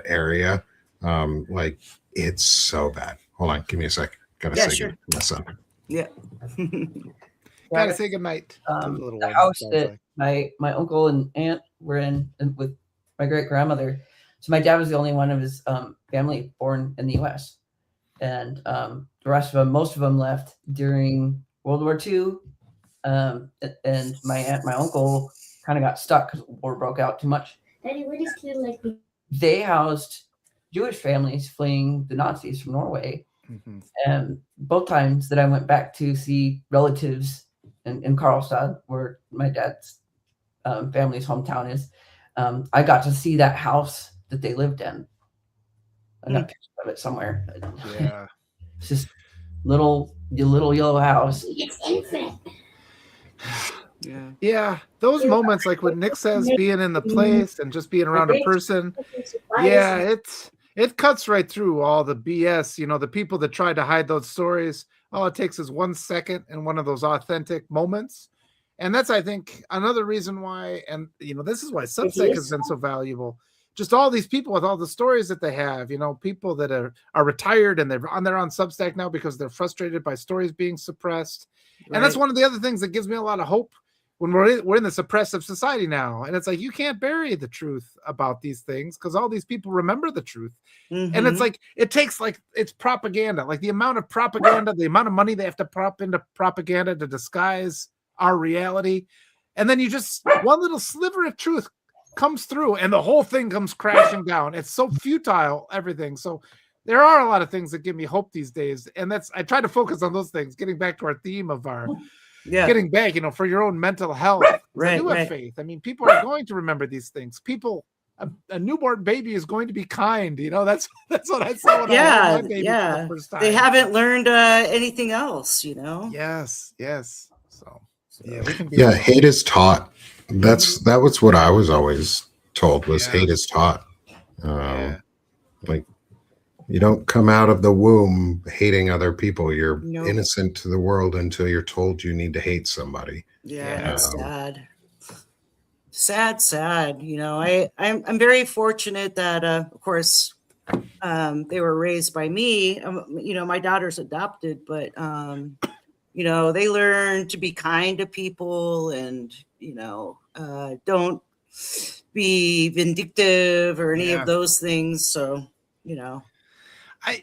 [SPEAKER 4] area. Like it's so bad. Hold on, give me a sec. Gotta say
[SPEAKER 1] sure.
[SPEAKER 4] goodnight to my son.
[SPEAKER 1] Yeah.
[SPEAKER 3] Gotta say goodnight.
[SPEAKER 2] The house that my uncle and aunt were in with my great grandmother. So my dad was the only one of his family born in the U.S. And the rest of them, most of them left during World War II. And my aunt, my uncle, kind of got stuck because the war broke out too much.
[SPEAKER 5] Daddy, what is it like?
[SPEAKER 2] They housed Jewish families fleeing the Nazis from Norway.
[SPEAKER 3] Mm-hmm.
[SPEAKER 2] And both times that I went back to see relatives in Karlstad, where my dad's family's hometown is, I got to see that house that they lived in. I got pictures of it somewhere.
[SPEAKER 3] Yeah.
[SPEAKER 2] It's just little yellow house.
[SPEAKER 5] It's infinite.
[SPEAKER 3] Yeah, those moments, like what Nick says, being in the place and just being around a person. Yeah, it cuts right through all the BS. The people that try to hide those stories. All it takes is 1 second and one of those authentic moments. And that's, I think, another reason why, and this is why Substack has been so valuable. Just all these people with all the stories that they have, people that are retired and they're on Substack now because they're frustrated by stories being suppressed. Right. And that's one of the other things that gives me a lot of hope when we're in the suppressive society now. And it's like, you can't bury the truth about these things because all these people remember the truth. Mm-hmm. And it's like, it takes it's propaganda, like the amount of propaganda, the amount of money they have to prop into propaganda to disguise our reality. And then you just, one little sliver of truth comes through and the whole thing comes crashing down. It's so futile, everything. So there are a lot of things that give me hope these days. And I try to focus on those things, getting back to our theme of our getting back, for your own mental health. Right, I do have faith. I mean, people are going to remember these things. A newborn baby is going to be kind. That's what I saw when I had my baby for the first time.
[SPEAKER 1] They haven't learned anything else,
[SPEAKER 3] Yes. So yeah, we can
[SPEAKER 4] hate is taught. That was what I was always told was hate is taught. Like, you don't come out of the womb hating other people. You're innocent to the world until you're told you need to hate somebody.
[SPEAKER 1] Yeah, that's sad. sad. I'm very fortunate that, of course, they were raised by me. My daughter's adopted, but they learn to be kind to people and don't be vindictive or any of those things. So
[SPEAKER 3] I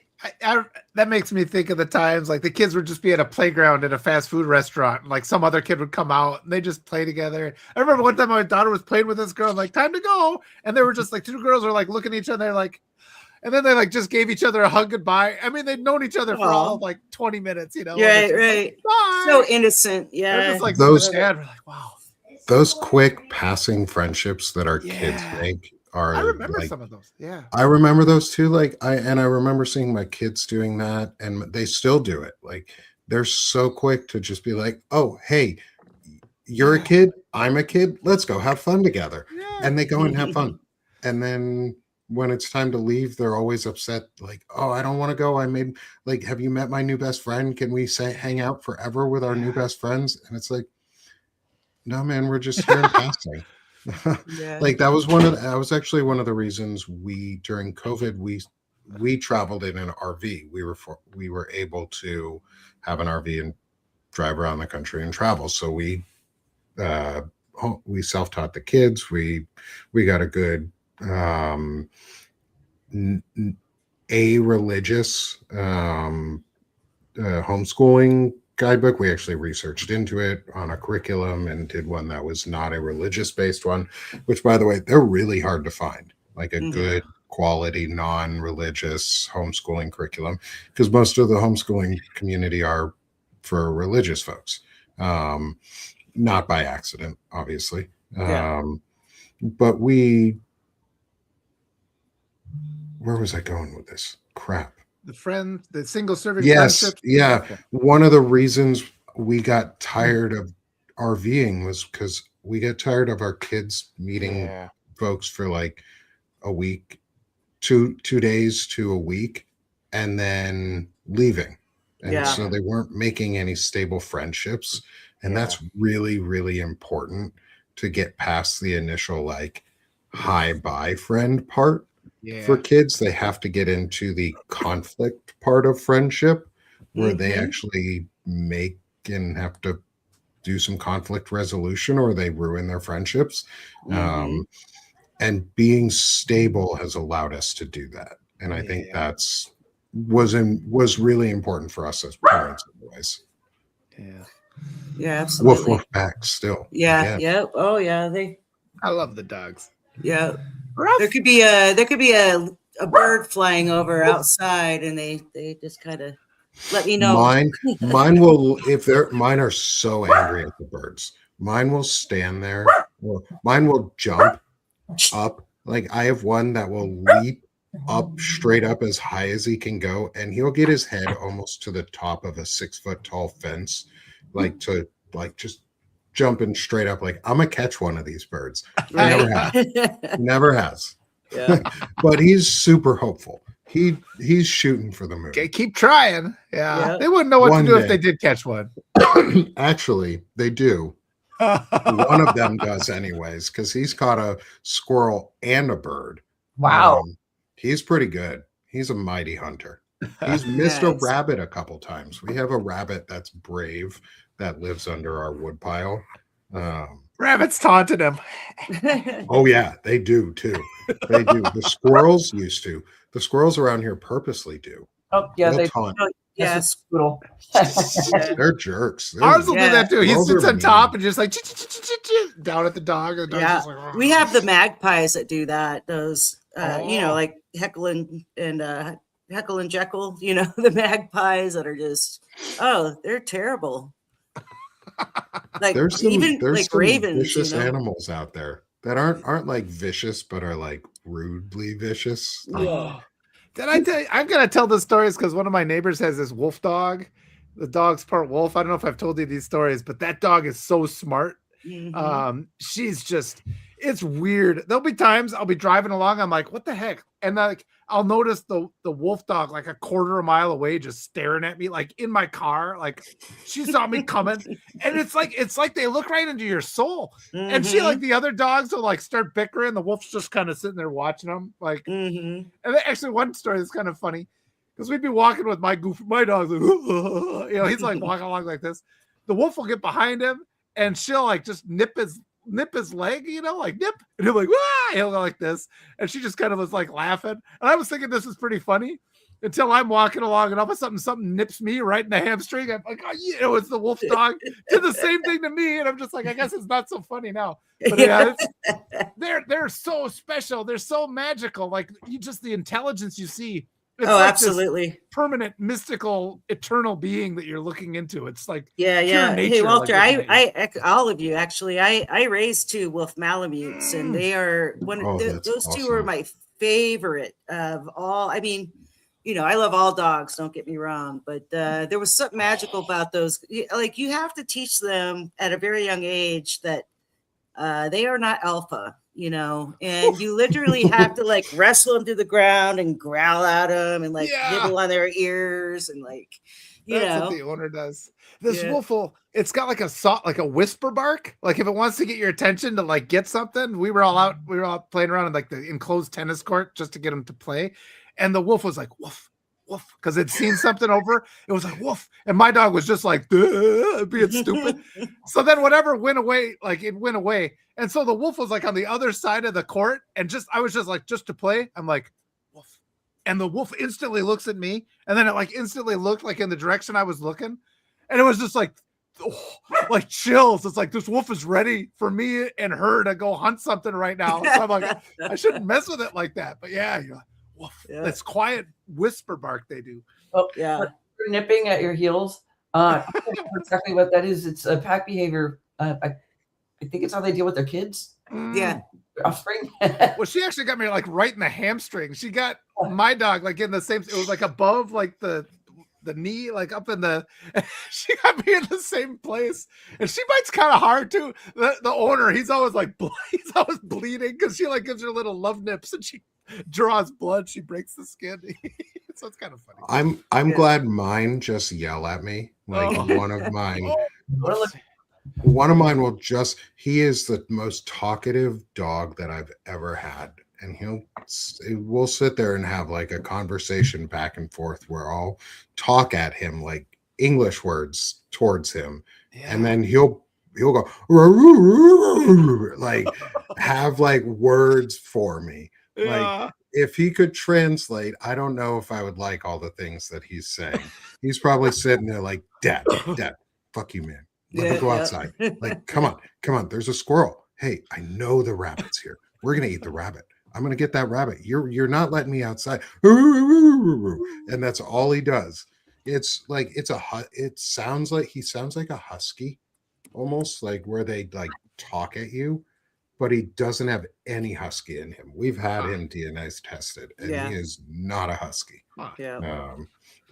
[SPEAKER 3] that makes me think of the times like the kids would just be at a playground at a fast food restaurant and like some other kid would come out and they just play together. I remember one time my daughter was playing with this girl, like, time to go, and they were just like, two girls were like looking at each other like, and then they like just gave each other a hug goodbye. I mean, they'd known each other for all of like 20 minutes,
[SPEAKER 1] Right.
[SPEAKER 3] Like, bye.
[SPEAKER 1] So innocent. Yeah.
[SPEAKER 3] They're just like
[SPEAKER 4] Those-
[SPEAKER 3] dad. We're like, wow.
[SPEAKER 4] Those quick passing friendships that our kids make are
[SPEAKER 3] I remember
[SPEAKER 4] like,
[SPEAKER 3] some of those. Yeah.
[SPEAKER 4] I remember those too. I remember seeing my kids doing that, and they still do it. Like, they're so quick to just be like, "Oh, hey, you're a kid, I'm a kid. Let's go have fun together."
[SPEAKER 3] Yeah.
[SPEAKER 4] And they go and have fun. And then when it's time to leave, they're always upset. Like, "Oh, I don't want to go. Have you met my new best friend? Can we hang out forever with our new best friends?" And it's like, no, man, we're just here in passing.
[SPEAKER 1] Yeah.
[SPEAKER 4] Like, that was actually one of the reasons during COVID we traveled in an RV. We were able to have an RV and drive around the country and travel. So we self-taught the kids. We got a good religious homeschooling guidebook. We actually researched into it on a curriculum and did one that was not a religious based one, which, by the way, they're really hard to find, like a good quality non-religious homeschooling curriculum, because most of the homeschooling community are for religious folks, not by accident, obviously. But where was I going with this crap?
[SPEAKER 3] The single serving
[SPEAKER 4] friendships. Yeah.
[SPEAKER 3] Okay.
[SPEAKER 4] One of the reasons we got tired of RVing was because we get tired of our kids meeting folks for like a week, 2 days to a week, and then leaving. And so they weren't making any stable friendships. And that's really, really important to get past the initial like hi bye friend part. For kids, they have to get into the conflict part of friendship where they actually make and have to do some conflict resolution or they ruin their friendships. And being stable has allowed us to do that. And I think was really important for us as parents anyways.
[SPEAKER 1] Yeah, absolutely.
[SPEAKER 4] Woof woof back still.
[SPEAKER 1] Yeah. Oh yeah.
[SPEAKER 3] I love the dogs.
[SPEAKER 1] Yeah. There could be a bird flying over outside, and they just kind of let me know.
[SPEAKER 4] Mine will, mine are so angry at the birds. Mine will stand there. Mine will jump up. Like, I have one that will leap up straight up as high as he can go, and he'll get his head almost to the top of a 6-foot tall fence, just jumping straight up. Like, I'm gonna catch one of these birds. Never has.
[SPEAKER 1] Yeah.
[SPEAKER 4] But he's super hopeful. He's shooting for the moon.
[SPEAKER 3] Okay, keep trying. They wouldn't know what to do if they did catch one.
[SPEAKER 4] Actually, they do. One of them does anyways, because he's caught a squirrel and a bird.
[SPEAKER 2] Wow.
[SPEAKER 4] He's pretty good. He's a mighty hunter. He's missed a rabbit a couple times. We have a rabbit that's brave that lives under our woodpile.
[SPEAKER 3] Rabbits taunted him.
[SPEAKER 4] Oh yeah, they do too. They do. The squirrels used to. The squirrels around here purposely do.
[SPEAKER 2] Oh yeah,
[SPEAKER 4] They'll
[SPEAKER 2] they
[SPEAKER 4] taunt.
[SPEAKER 1] Yes.
[SPEAKER 4] They're jerks.
[SPEAKER 3] Ours will do that too. He
[SPEAKER 4] Squirrels
[SPEAKER 3] sits
[SPEAKER 4] are
[SPEAKER 3] on top
[SPEAKER 4] mean.
[SPEAKER 3] and just like down at the dog. And the dog's just like, "Oh."
[SPEAKER 1] We have the magpies that do that. Those, like Heckle and Jekyll. The magpies that are just, they're terrible. Like,
[SPEAKER 4] There's some
[SPEAKER 1] ravens,
[SPEAKER 4] vicious animals out there that aren't like vicious, but are like rudely vicious.
[SPEAKER 1] Yeah.
[SPEAKER 3] Did I tell you? I'm gonna tell the stories because one of my neighbors has this wolf dog. The dog's part wolf. I don't know if I've told you these stories, but that dog is so smart. She's just, it's weird. There'll be times I'll be driving along. I'm like, what the heck? And like, I'll notice the wolf dog like a quarter of a mile away, just staring at me, like in my car. Like she saw me coming, and it's like they look right into your soul. And she, like the other dogs, will like start bickering. The wolf's just kind of sitting there watching them. Like, and actually, one story that's kind of funny because we'd be walking with my dog's like, you know, he's like walking along like this. The wolf will get behind him, and she'll like just nip his leg, you know, like nip, and he'll like, ah! He'll go like this, and she just kind of was like laughing, and I was thinking this is pretty funny until I'm walking along, and all of a sudden something nips me right in the hamstring. I'm like, oh, you know, it's the wolf dog did the same thing to me, and I'm just like, I guess it's not so funny now, but yeah, they're so special, they're so magical, like you just the intelligence you see. It's like
[SPEAKER 1] absolutely
[SPEAKER 3] permanent, mystical, eternal being that you're looking into. It's like
[SPEAKER 1] yeah.
[SPEAKER 3] nature,
[SPEAKER 1] Hey Walter,
[SPEAKER 3] like
[SPEAKER 1] I all of you actually, I raised 2 wolf malamutes, and they are those awesome. 2 are my favorite of all. I mean, you know, I love all dogs, don't get me wrong, but there was something magical about those. Like you have to teach them at a very young age that they are not alpha, you know, and you literally have to like wrestle them to the ground and growl at them and like nibble on their ears and like,
[SPEAKER 3] that's what the owner does. This wolf it's got like a whisper bark. Like if it wants to get your attention to like get something, we were all playing around in like the enclosed tennis court just to get him to play. And the wolf was like, woof, woof, because it'd seen something over. It was like, woof. And my dog was just like, being stupid. So then whatever went away, like it went away. And so the wolf was like on the other side of the court. And I was just like, just to play, I'm like, woof. And the wolf instantly looks at me. And then it like instantly looked like in the direction I was looking. And it was just like, like chills. It's like this wolf is ready for me and her to go hunt something right now. So I'm like, I shouldn't mess with it like that. But yeah, you're like, woof. That's quiet whisper bark they do.
[SPEAKER 2] Oh yeah, you're nipping at your heels. I don't know exactly what that is. It's a pack behavior. I think it's how they deal with their kids.
[SPEAKER 1] Yeah.
[SPEAKER 2] Their offspring.
[SPEAKER 3] Well, she actually got me like right in the hamstring. She got my dog like in the same. It was like above like the knee, like up in the. She got me in the same place, and she bites kind of hard too. The owner, he's always bleeding because she like gives her little love nips, and she draws blood. She breaks the skin. So it's kind of funny.
[SPEAKER 4] I'm glad mine just yell at me. Like one of mine. One of mine will just, he is the most talkative dog that I've ever had. And we'll sit there and have like a conversation back and forth where I'll talk at him like English words towards him. Yeah. And then he'll go like have like words for me. Yeah. Like if he could translate, I don't know if I would like all the things that he's saying. He's probably sitting there like, Dad, fuck you, man. Let me go outside. Like, come on. There's a squirrel. Hey, I know the rabbit's here. We're gonna eat the rabbit. I'm gonna get that rabbit. You're not letting me outside. And that's all he does. It's like it sounds like he sounds like a husky, almost like where they like talk at you, but he doesn't have any husky in him. We've had him DNA tested, and he is not a husky.
[SPEAKER 1] Yeah.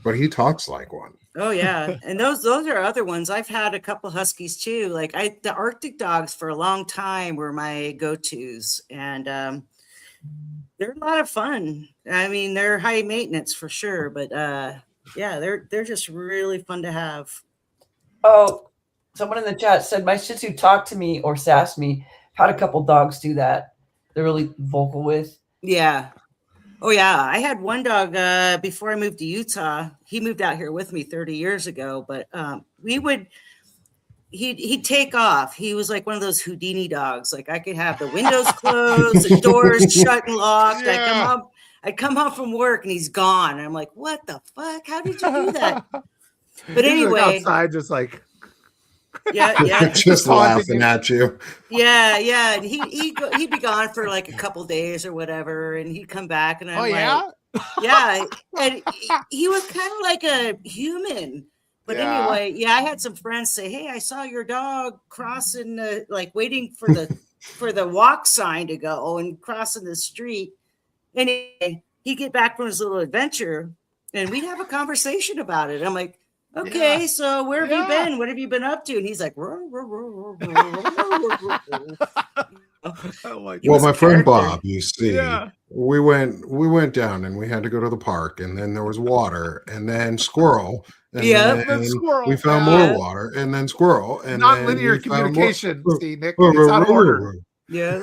[SPEAKER 4] But he talks like one.
[SPEAKER 1] Oh yeah, and those are other ones. I've had a couple huskies too. Like the Arctic dogs for a long time were my go-tos, and they're a lot of fun. I mean, they're high maintenance for sure, but yeah, they're just really fun to have.
[SPEAKER 2] Oh, someone in the chat said my Shih Tzu talked to me or sassed me. Had a couple dogs do that. They're really vocal with.
[SPEAKER 1] Yeah. Oh yeah, I had one dog before I moved to Utah. He moved out here with me 30 years ago, but he'd take off. He was like one of those Houdini dogs. Like I could have the windows closed, the doors shut and locked. Yeah. I'd come home from work and he's gone. And I'm like, what the fuck? How did you do that? But anyway,
[SPEAKER 3] like outside just like
[SPEAKER 1] yeah,
[SPEAKER 4] just laughing at you.
[SPEAKER 1] Yeah. And he'd be gone for like a couple days or whatever, and he'd come back, and I'm yeah, and he was kind of like a human. But anyway, I had some friends say, "Hey, I saw your dog crossing like waiting for the walk sign to go and crossing the street." And he'd get back from his little adventure, and we'd have a conversation about it. I'm like, okay, so where have you been? What have you been up to? And he's like,
[SPEAKER 4] Well, my friend Bob, you see,
[SPEAKER 3] Yeah.
[SPEAKER 4] we went down and we had to go to the park, and then there was water, and then squirrel, and
[SPEAKER 1] Yeah.
[SPEAKER 3] Then
[SPEAKER 4] then
[SPEAKER 3] squirrel.
[SPEAKER 4] we found
[SPEAKER 1] Yeah.
[SPEAKER 4] more water, and then squirrel, and
[SPEAKER 3] Non-linear
[SPEAKER 4] then we found more.
[SPEAKER 3] communication. See, Nick, it's out of order.
[SPEAKER 1] Yeah.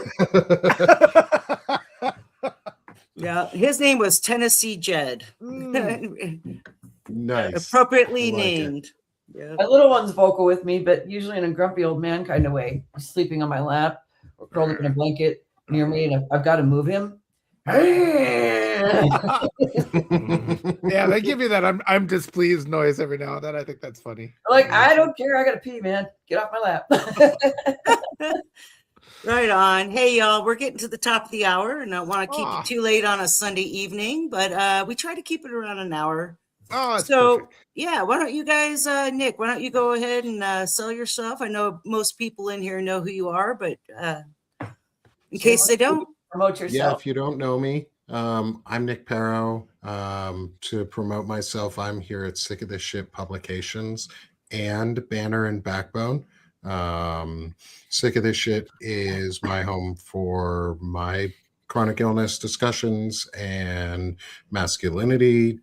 [SPEAKER 1] Yeah. His name was Tennessee Jed.
[SPEAKER 4] Nice.
[SPEAKER 1] Appropriately
[SPEAKER 4] I like it.
[SPEAKER 1] named. Yeah.
[SPEAKER 2] My little one's vocal with me, but usually in a grumpy old man kind of way. He's sleeping on my lap or curled up in a blanket near me, and I've got to move him.
[SPEAKER 3] Yeah, they give you that I'm displeased noise every now and then. I think that's funny.
[SPEAKER 2] Like, I don't care. I got to pee, man. Get off my lap.
[SPEAKER 1] Right on. Hey, y'all, we're getting to the top of the hour, and I don't want to keep
[SPEAKER 3] Aw.
[SPEAKER 1] it too late on a Sunday evening, but we try to keep it around an hour.
[SPEAKER 3] Oh, it's
[SPEAKER 1] So,
[SPEAKER 3] perfect.
[SPEAKER 1] yeah, why don't you guys, Nick, why don't you go ahead and sell yourself? I know most people in here know who you are, but in case they don't.
[SPEAKER 2] Promote
[SPEAKER 4] Yeah,
[SPEAKER 2] yourself.
[SPEAKER 4] if you don't know me, I'm Nick Perro. To promote myself, I'm here at Sick of This Shit Publications and Banner and Backbone. Sick of This Shit is my home for my chronic illness discussions and masculinity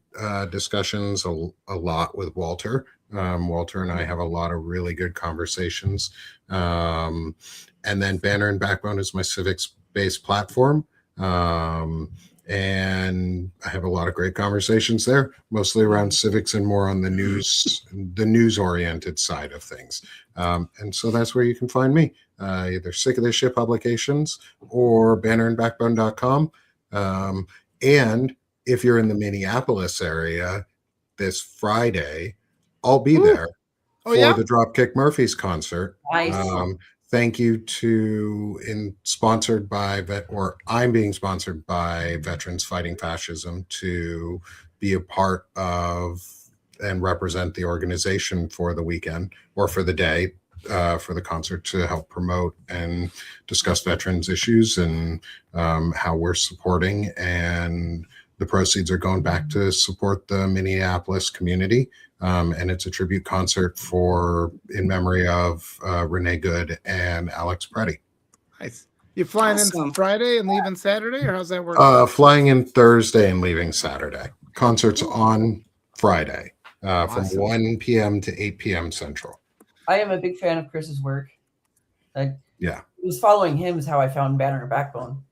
[SPEAKER 4] discussions a lot with Walter. Walter and I have a lot of really good conversations. And then Banner and Backbone is my civics-based platform. And I have a lot of great conversations there, mostly around civics and more on the news-oriented side of things. And so that's where you can find me, either Sick of This Shit Publications or bannerandbackbone.com. And if you're in the Minneapolis area this Friday, I'll be there for the Dropkick Murphys concert.
[SPEAKER 2] Nice.
[SPEAKER 4] Thank you sponsored by I'm being sponsored by Veterans Fighting Fascism to be a part of and represent the organization for the weekend or for the day, for the concert, to help promote and discuss veterans issues and how we're supporting, and the proceeds are going back to support the Minneapolis community. And it's a tribute concert in memory of Renee Good and Alex Preddy.
[SPEAKER 3] Nice. You flying
[SPEAKER 1] Awesome.
[SPEAKER 3] in Friday and leaving Saturday, or how's that work?
[SPEAKER 4] Flying in Thursday and leaving Saturday. Concerts on Friday from
[SPEAKER 3] Awesome.
[SPEAKER 4] 1 p.m. to 8 p.m. Central.
[SPEAKER 2] I am a big fan of Chris's work. Like,
[SPEAKER 4] Yeah.
[SPEAKER 2] it was following him is how I found Banner and Backbone.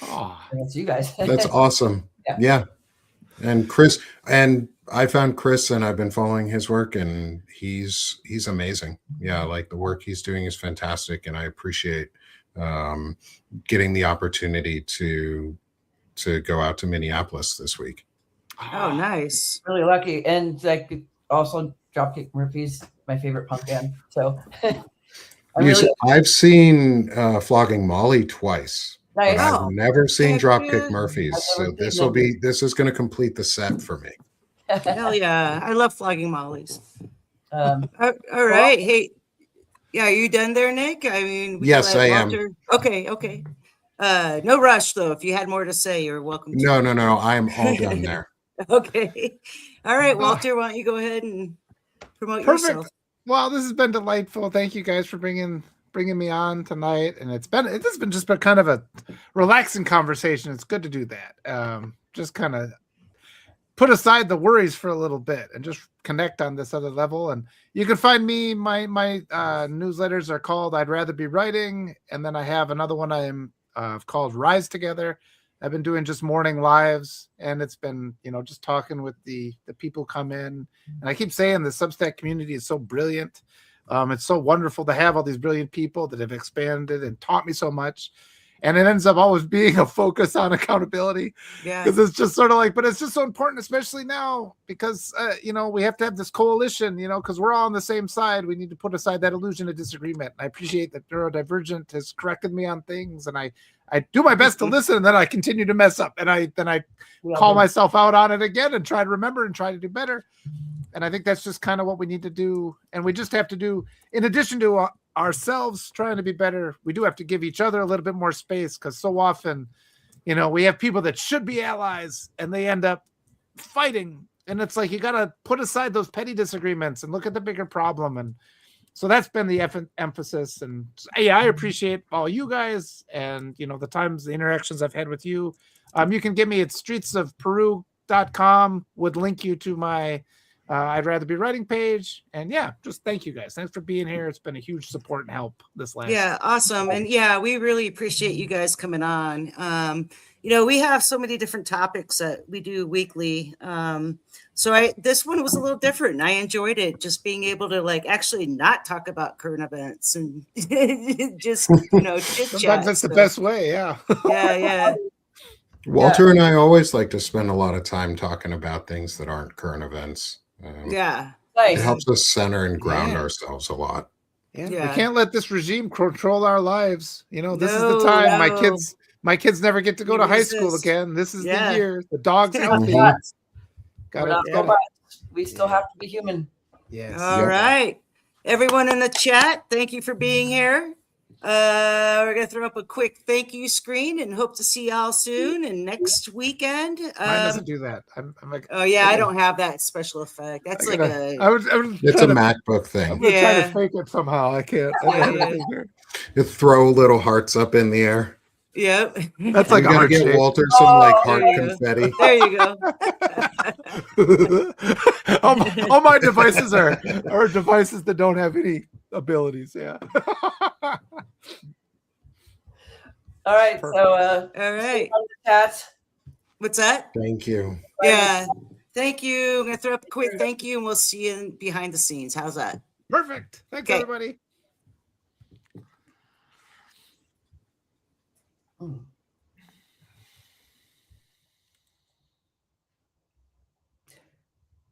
[SPEAKER 3] Oh,
[SPEAKER 2] And that's you guys.
[SPEAKER 4] That's awesome. Yeah. And Chris, and I found Chris, and I've been following his work, and he's amazing. Yeah, like the work he's doing is fantastic, and I appreciate getting the opportunity to go out to Minneapolis this week.
[SPEAKER 1] Oh, nice.
[SPEAKER 2] Really lucky. And like also Dropkick Murphys, my favorite punk band. So
[SPEAKER 4] I've seen Flogging Molly twice.
[SPEAKER 2] Nice.
[SPEAKER 4] But I've never seen
[SPEAKER 1] Heck
[SPEAKER 4] Dropkick
[SPEAKER 1] yeah.
[SPEAKER 4] Murphys,
[SPEAKER 2] I've
[SPEAKER 4] so
[SPEAKER 2] never
[SPEAKER 4] this
[SPEAKER 2] seen
[SPEAKER 4] is going to complete the set for me.
[SPEAKER 1] Hell yeah. I love Flogging Mollies.
[SPEAKER 2] Um,
[SPEAKER 1] All right. Hey, yeah, are you done there, Nick? I mean, we
[SPEAKER 4] Yes,
[SPEAKER 1] let
[SPEAKER 4] I am.
[SPEAKER 1] Walter- Okay. No rush, though. If you had more to say, you're welcome to.
[SPEAKER 4] No, I am all done there.
[SPEAKER 1] Okay. All right, Walter, why don't you go ahead and promote
[SPEAKER 3] perfect.
[SPEAKER 1] yourself?
[SPEAKER 3] Well, this has been delightful. Thank you guys for bringing me on tonight, and it's been just been kind of a relaxing conversation. It's good to do that. Just kind of put aside the worries for a little bit and just connect on this other level. And you can find me. My newsletters are called "I'd Rather Be Writing," and then I have another one I'm called "Rise Together." I've been doing just morning lives, and it's been, just talking with the people come in. And I keep saying the Substack community is so brilliant. It's so wonderful to have all these brilliant people that have expanded and taught me so much. And it ends up always being a focus on accountability,
[SPEAKER 1] Yeah.
[SPEAKER 3] because it's just sort of like, but it's just so important, especially now, because, we have to have this coalition, because we're all on the same side. We need to put aside that illusion of disagreement. And I appreciate that Neurodivergent has corrected me on things, and I do my best to listen, and then I continue to mess up, and I call myself out on it again and try to remember and try to do better. And I think that's just kind of what we need to do. And we just have to do, in addition to ourselves trying to be better, we do have to give each other a little bit more space, because so often, we have people that should be allies and they end up fighting. And it's like, you got to put aside those petty disagreements and look at the bigger problem. And So that's been the emphasis. And yeah, I appreciate all you guys and, the times, the interactions I've had with you. You can get me at streetsofperu.com, would link you to my I'd Rather Be Writing page. And yeah, just thank you guys. Thanks for being here. It's been a huge support and help this last.
[SPEAKER 1] Yeah, awesome. And yeah, we really appreciate you guys coming on. We have so many different topics that we do weekly. So this one was a little different. I enjoyed it, just being able to actually not talk about current events and just chit
[SPEAKER 3] Sometimes
[SPEAKER 1] chat.
[SPEAKER 3] that's the best way. Yeah.
[SPEAKER 1] Yeah.
[SPEAKER 4] Walter and I always like to spend a lot of time talking about things that aren't current events.
[SPEAKER 1] Yeah.
[SPEAKER 4] It
[SPEAKER 2] Nice.
[SPEAKER 4] helps us center and ground
[SPEAKER 3] Yeah.
[SPEAKER 4] ourselves a lot.
[SPEAKER 3] Yeah.
[SPEAKER 1] Yeah.
[SPEAKER 3] We can't let this regime control our lives. This is the
[SPEAKER 1] No,
[SPEAKER 3] time.
[SPEAKER 1] no.
[SPEAKER 3] My kids never get to go
[SPEAKER 1] You
[SPEAKER 3] to high school
[SPEAKER 1] resist.
[SPEAKER 3] again. This is
[SPEAKER 1] Yeah.
[SPEAKER 3] the year. The dog's healthy.
[SPEAKER 2] We're
[SPEAKER 3] Got
[SPEAKER 2] not
[SPEAKER 3] it.
[SPEAKER 2] robots. We still have to be human.
[SPEAKER 3] Yes.
[SPEAKER 1] All right. Everyone in the chat, thank you for being here. We're going to throw up a quick thank you screen and hope to see y'all soon and next weekend.
[SPEAKER 3] Mine doesn't do that. I'm like,
[SPEAKER 1] Oh, yeah, I don't have that special effect. That's
[SPEAKER 3] it's a
[SPEAKER 4] MacBook thing.
[SPEAKER 3] I'm gonna try
[SPEAKER 1] Yeah.
[SPEAKER 3] to fake it somehow. I can't.
[SPEAKER 1] Yeah.
[SPEAKER 4] You throw little hearts up in the air.
[SPEAKER 1] Yep.
[SPEAKER 3] That's like
[SPEAKER 4] You
[SPEAKER 3] a
[SPEAKER 4] gotta
[SPEAKER 3] heart
[SPEAKER 4] get
[SPEAKER 3] shape.
[SPEAKER 4] Walter some heart
[SPEAKER 1] there you go.
[SPEAKER 4] confetti.
[SPEAKER 1] There you go.
[SPEAKER 3] all my devices are devices that don't have any abilities. Yeah.
[SPEAKER 2] All right. So,
[SPEAKER 1] All right.
[SPEAKER 2] chat.
[SPEAKER 1] What's that?
[SPEAKER 4] Thank you.
[SPEAKER 1] Yeah. Thank you. I'm going to throw up a quick thank you and we'll see you behind the scenes. How's that?
[SPEAKER 3] Perfect. Thanks,
[SPEAKER 1] Okay.
[SPEAKER 3] everybody.
[SPEAKER 2] Mm.